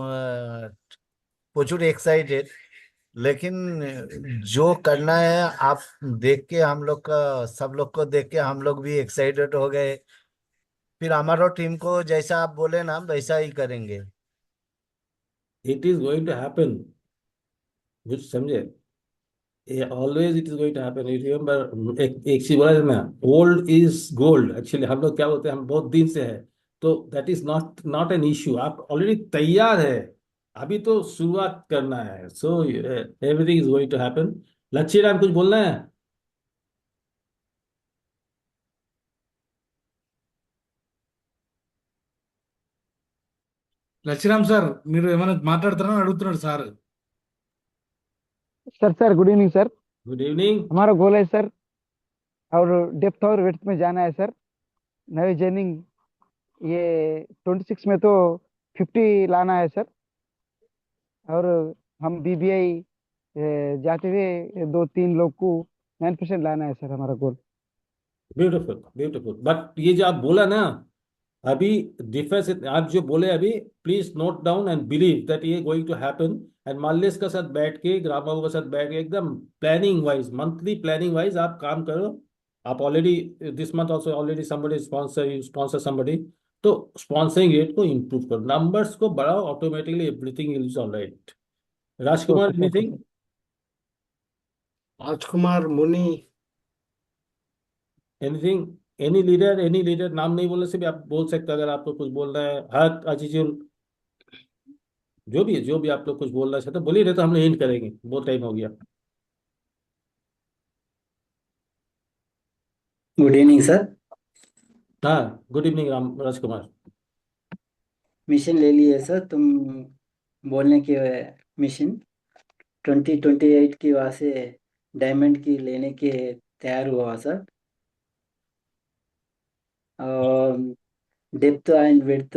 আহ, প্রচুর एक्साइटेड, लेकिन जो करना है आप देख के हम लोग का, सब लोग को देख के हम लोग भी एक्साइटेड हो गए। फिर हमारा टीम को जैसा आप बोले ना वैसा ही करेंगे। It is going to happen, कुछ समझे? Always it is going to happen. You remember, एक चीज बोला है ना, ओल्ड इज गोल्ड। एक्चुअली हम लोग क्या बोलते हैं, हम बहुत दिन से है, तो that is not not an issue. आप ऑलरेडी तैयार है, अभी तो शुरुआत करना है। So everything is going to happen. Lacchi Ram, कुछ बोलना है? లచ్చిరామ్ సార్ మీరు ఏమైనా మాట్లాడతారని అడుగుతున్నాడు sir. Sir good evening sir. Good evening. हमारा गोल है सर, और डेप्थ और विड्थ में जाना है सर। नई जर्निंग ये 26 में तो 50 लाना है सर। और हम बीबीआई जाते हुए 2-3 लोग को 9% लाना है सर हमारा गोल। Beautiful beautiful. बट ये जो आप बोला ना अभी, डिफेंस आप जो बोले अभी, please note down and believe that ये गोइंग टू हैपन। एंड माल्लेस के साथ बैठ के, ग्राम बाबू के साथ बैठ के, एकदम planning wise, monthly planning wise आप काम करो। आप already this month also already somebody sponsor, you sponsor somebody, तो स्पॉन्सरिंग रेट को इम्प्रूव करो, नंबर्स को बढ़ाओ, automatically everything is all right. Rajkumar, okay anything? Sir. Rajkumar, Muni, anything? Any leader नाम नहीं बोलने से भी आप बोल सकते हैं, अगर आपको कुछ बोलना है। हक, अजीजुल, जो भी है, जो भी आप लोग कुछ बोलना चाहते हैं बोलिए, नहीं तो हम लोग एंड करेंगे, बहुत टाइम हो गया। Good evening sir. हाँ, गुड इवनिंग राम राजकुमार। मिशन ले लिए सर तुम बोलने के मिशन 2028 की वहाँ से डायमंड की लेने के तैयार हुआ सर। और डेप्थ एंड विड्थ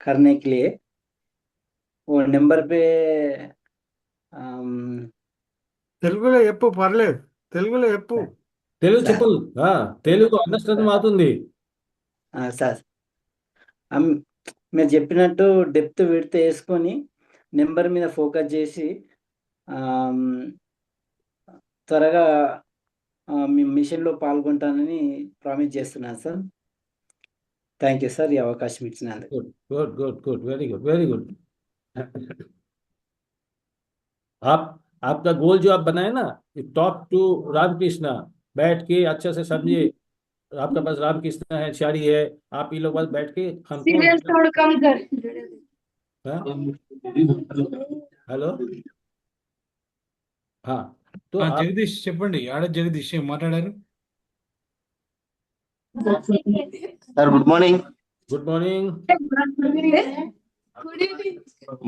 करने के लिए वो नंबर पे తెలుగులో చెప్పు పర్లేదు, తెలుగులో చెప్పు. తెలుగు సార్ చెప్పు. తెలుగు అండర్స్టాండ్ అవుతుంది. సార్ మీరు చెప్పినట్టు డెప్త్ విడ్త్ వేసుకొని నెంబర్ మీద ఫోకస్ చేసి త్వరగా మీ మిషన్లో పాల్గొంటానని ప్రామిస్ చేస్తున్నాను సార్. థ్యాంక్ యూ సార్ ఈ అవకాశం ఇచ్చినందుకు. Good good good good, very good very good. आप, आपका गोल जो आप बनाए ना, टॉप टू रामकृष्णा, बैठ के अच्छे से समझिए। आपका पास रामकृष्णा है, चारी है, आप ये लोग पास बैठ के हमको। सीरियल थोड़ा कम कर। हाँ? हेलो, हाँ, तो आप జగదీష్ చెప్పండి, ఆడ జగదీష్ ఏం మాట్లాడారు? Sir good morning. Good morning.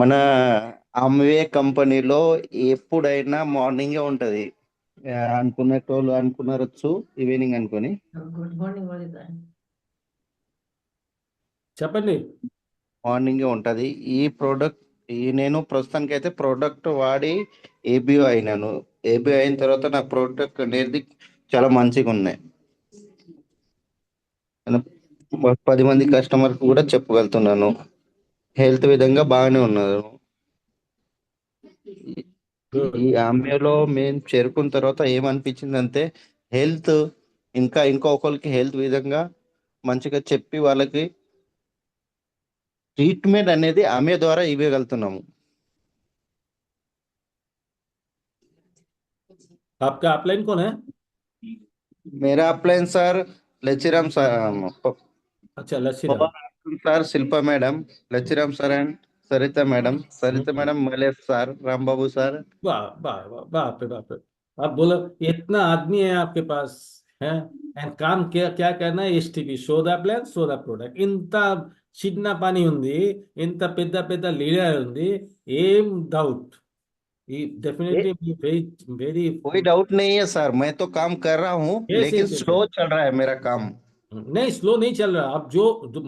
మన అమ్వే కంపెనీలో ఎప్పుడైనా మార్నింగే ఉంటది. అనుకునేటోళ్ళు అనుకున్నారొచ్చు ఈవినింగ్ అనుకొని. గుడ్ మార్నింగ్ చెప్పండి. మార్నింగే ఉంటది. నేను ప్రస్తుతానికి అయితే ప్రోడక్ట్ వాడి ఏబిఓ అయినాను. ఏబిఓ అయిన తర్వాత నా ప్రోడక్ట్ అనేది చాలా మంచిగా ఉన్నాయి. 10 మంది కస్టమర్ కూడా చెప్పగలుగుతున్నాను. హెల్త్ విధంగా బాగానే ఉన్నారు. ఈ ఆమెలో మేము చేరుకున్న తర్వాత ఏమనిపించిందంటే హెల్త్ ఇంకా ఒకరికి హెల్త్ విధంగా మంచిగా చెప్పి వాళ్ళకి ట్రీట్మెంట్ అనేది ఆమె ద్వారా ఇవ్వగలుగుతున్నాము. आपका अपलाइन कौन है? मेरा अपलाइन सर लचिराम सर, अच्छा, Lacchiram. Sir Shilpa madam, Lachiram sir and Sarita madam, Malesh sir, Ram Babu sir. वाह वाह वाह, बाप रे बाप रे। आप बोलो, इतना आदमी है आपके पास है, एंड काम क्या क्या करना है? एसटीपी, సోదా ప్లాన్, సోదా ప్రోడక్ట్. ఇంత చిన్న పని ఉంది, ఇంత పెద్ద పెద్ద లీడర్ ఉంది, ఏం డౌట్? Definitely very very. कोई डाउट नहीं है सर, मैं तो काम कर रहा हूँ यस लेकिन यस यस। स्लो चल रहा है मेरा काम. नहीं, स्लो नहीं चल रहा। आप जो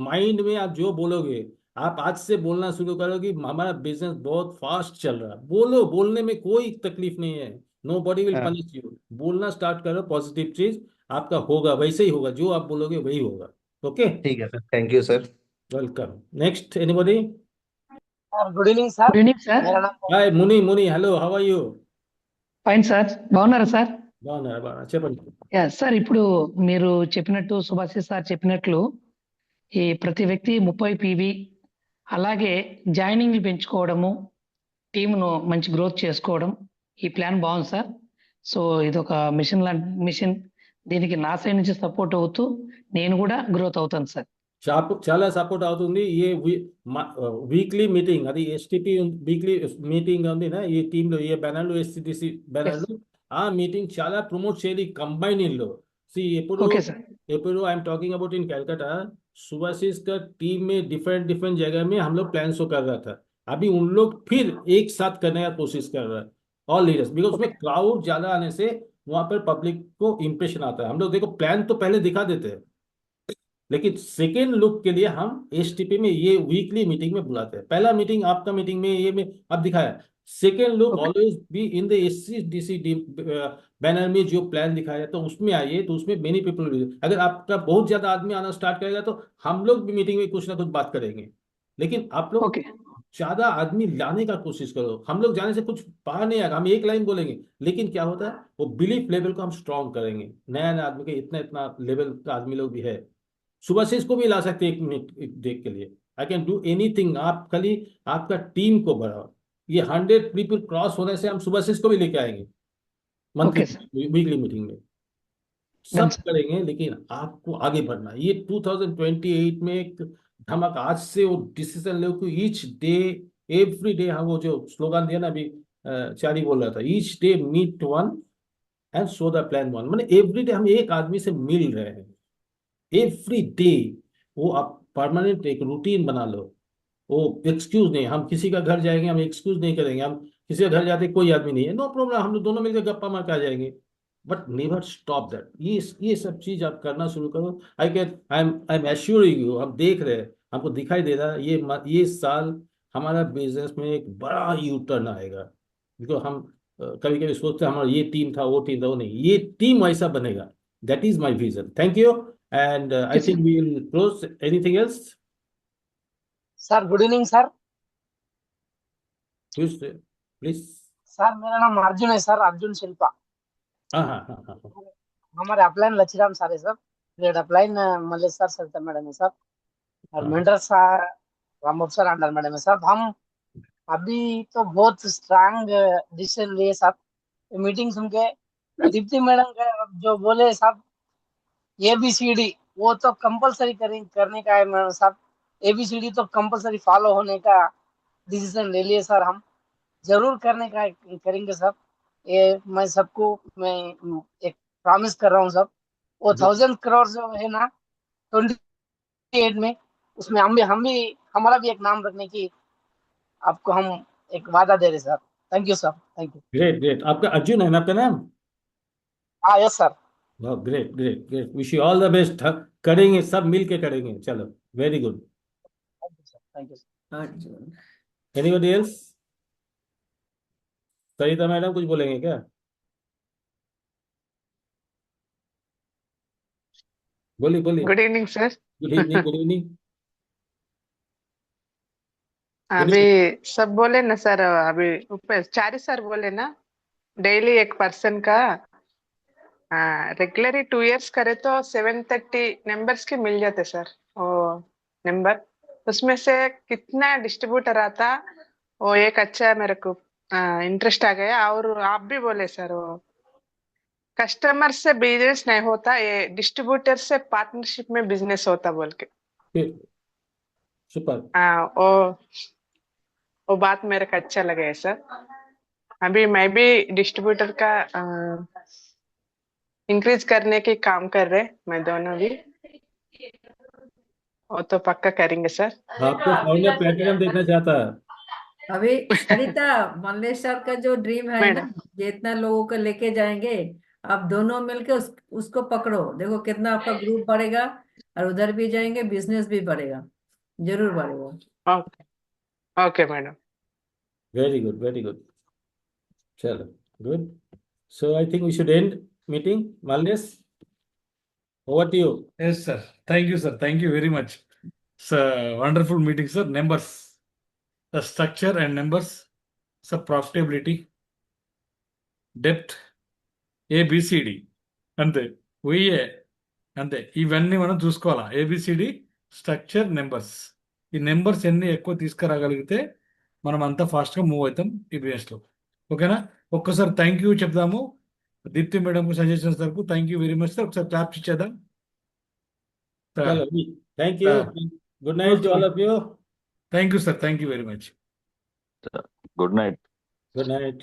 माइंड में आप जो बोलोगे, आप आज से बोलना शुरू करो कि हमारा बिजनेस बहुत फास्ट चल रहा है, बोलो, बोलने में कोई तकलीफ नहीं है। नो बॉडी विल हाँ, पनिश यू। बोलना स्टार्ट करो, पॉजिटिव चीज आपका होगा, वैसे ही होगा, जो आप बोलोगे वही होगा। ओके, ठीक है sir, thank you sir. Welcome. Next, anybody? Good evening sir. Good evening sir. मेरा नाम hi Muni, Muni hello, how are you? Fine sir, బాగున్నారా సార్? బాగున్నా చెప్పండి. యా సార్, ఇప్పుడు మీరు చెప్పినట్టు సుభాషిష్ సార్ చెప్పినట్లు ఈ ప్రతి వ్యక్తి 30 పీవీ, అలాగే జాయినింగ్లు పెంచుకోవడము, టీమును మంచి గ్రోత్ చేసుకోవడం, ఈ ప్లాన్ బాగుంది సార్. సో ఇది ఒక మిషన్ లాంటి మిషన్, దీనికి నా సైడ్ నుంచి సపోర్ట్ అవుతూ నేను కూడా గ్రోత్ అవుతాను సార్. చాలా సపోర్ట్ అవుతుంది. ఏ వీక్లీ మీటింగ్, అది ఎస్టిపి వీక్లీ మీటింగ్ ఉంది నా ఈ టీంలో, ఏ బ్యానర్లు, ఎస్టిసి బ్యానర్లు, ఆ మీటింగ్ చాలా ప్రమోట్ చేయాలి కంబైనింగ్ లో. ఎప్పుడు ఓకే సార్. एपिडो I am talking about in Calcutta, Subhasis का टीम में डिफरेंट डिफरेंट जगह में हम लोग प्लान शो कर रहा था। अभी उन लोग फिर एक साथ करने का कोशिश कर रहा है, ऑल लीडर्स, बिकॉज उसमें क्राउड ज्यादा आने से वहां पर पब्लिक को इंप्रेशन आता है। हम लोग देखो प्लान तो पहले दिखा देते हैं, लेकिन सेकेंड लुक के लिए हम एसटीपी में ये वीकली मीटिंग में बुलाते हैं। पहला मीटिंग आपका मीटिंग में ये में अब दिखाया, second look okay always be in the SCDC banner में जो प्लान दिखाया है तो उसमें आइए, तो उसमें मेनी पीपल। अगर आपका बहुत ज्यादा आदमी आना स्टार्ट करेगा तो हम लोग भी मीटिंग में कुछ ना कुछ बात करेंगे, लेकिन आप लोग ओके ज्यादा आदमी लाने का कोशिश करो। हम लोग जाने से कुछ बाहर नहीं आएगा, हम एक लाइन बोलेंगे, लेकिन क्या होता है वो बिलीफ लेवल को हम स्ट्रांग करेंगे। नया नया आदमी के इतना इतना लेवल का आदमी लोग भी है। सुबह से इसको भी ला सकते हैं 1 मिनट एक देख के लिए। आई कैन डू एनीथिंग, आप खाली आपका टीम को बढ़ाओ। ये 100 पीपल क्रॉस होने से हम सुबह से इसको भी लेके आएंगे monthly okay sir weekly meeting में। डन सब सर करेंगे, लेकिन आपको आगे बढ़ना है। ये 2028 में एक धमाका आज से वो डिसीजन लो कि ईच डे एवरी डे, हम वो जो स्लोगन दिया ना अभी, चारी बोल रहा था, each day meet one and show the plan one. मैंने एवरी डे हम एक आदमी से मिल रहे हैं, एवरी डे। वो आप परमानेंट एक रूटीन बना लो। वो एक्सक्यूज नहीं, हम किसी का घर जाएंगे हम एक्सक्यूज नहीं करेंगे, हम किसी का घर जाते कोई आदमी नहीं है, नो प्रॉब्लम, हम लोग दोनों मिलकर गप्पा मार के आ जाएंगे। But never stop that. ये सब चीज आप करना शुरू करो। आई एम एश्योरिंग यू, हम देख रहे हैं, हमको दिखाई दे रहा है ये साल हमारा बिजनेस में एक बड़ा यू टर्न आएगा। बिकॉज हम कभी कभी सोचते हैं हमारा ये टीम था वो टीम था, वो नहीं, ये टीम ऐसा बनेगा। That is my vision. Thank you. And I yes think we will close. Anything else? Sir good evening sir. Please. Sir मेरा नाम अर्जुन है सर, अर्जुन शिल्पा। हाँ हाँ हाँ हाँ हाँ। हमारे अपलाइन लचिराम सर है sir, great upline Mallesh sir Sarita madam है सर, और हाँ। Mentor sir Rambabu sir under madam है सर। हम अभी तो बहुत स्ट्रांग डिसीजन लिए सर। मीटिंग सुन के दीप्ति मैडम का जो बोले साहब ABCD, वो तो कंपलसरी करने का है मैडम साहब। ABCD तो कंपलसरी फॉलो होने का डिसीजन ले लिए सर। हम जरूर करने का करेंगे सर। ये मैं सबको मैं एक प्रॉमिस कर रहा हूँ सब। वो 1000 करोड़ जो है ना 28 में, उसमें हम भी हमारा भी एक नाम रखने की आपको हम एक वादा दे रहे sir. Thank you sir, thank you. Great great. आपका अर्जुन है ना आपका नाम? हाँ yes sir. Great great great. Wish you all the best. करेंगे, सब मिल के करेंगे। चलो, very good. Thank you sir, thank you sir. Arjun. Anybody else? Sarita madam कुछ बोलेंगे क्या? बोलिए बोलिए। Good evening sir. Good evening, good evening. अभी सब बोले ना सर, अभी ऊपर चारी सर बोले ना, डेली एक पर्सन का रेगुलर 2 years करे तो 730 नंबर्स के मिल जाते सर। वो नंबर उसमें से कितना डिस्ट्रीब्यूटर आता, वो एक अच्छा मेरे को इंटरेस्ट आ गया। और आप भी बोले सर, वो कस्टमर से बिजनेस नहीं होता, ये डिस्ट्रीब्यूटर से पार्टनरशिप में बिजनेस होता बोल के। सुपर। वो बात मेरे को अच्छा लगा है सर। अभी मैं भी डिस्ट्रीब्यूटर का इंक्रीज करने के काम कर रहे, मैं दोनों भी। वो तो पक्का करेंगे सर। आपको फाउंडर प्लेटिनम देखना चाहता है। अभी सरिता, मल्लेश सर का जो ड्रीम है ना, मैडम जितना लोगों को लेके जाएंगे, आप दोनों मिलके उसको पकड़ो। देखो कितना आपका ग्रुप बढ़ेगा, और उधर भी जाएंगे, बिजनेस भी बढ़ेगा, जरूर बढ़ेगा। Okay okay madam. Very good, very good. चलो, good. So I think we should end meeting. मालदेस, over to you. Yes, sir. Thank you, sir. Thank you very much. It's a wonderful meeting, sir. Numbers, the structure and numbers, sir, profitability, depth, ABCD. అంతే వెయ్యే అంతే. ఇవన్నీ మనం చూసుకోవాలా. ABCD, structure, numbers. ఈ numbers ఎన్ని ఎక్కువ తీసుకురాగలిగితే మనం అంతా ఫాస్ట్గా మూవ్ అవుతాం ఈ బిజినెస్లో. ఓకేనా? ఒక్కసారి థ్యాంక్ యూ చెప్దాము దీప్తి మేడంకు, సజెషన్స్ వరకు. Thank you very much sir. ఒకసారి క్లాప్స్ ఇచ్చేద్దాం. चलो, thank you. Good night to all of you. Thank you sir. Thank you very much. Good night. Good night.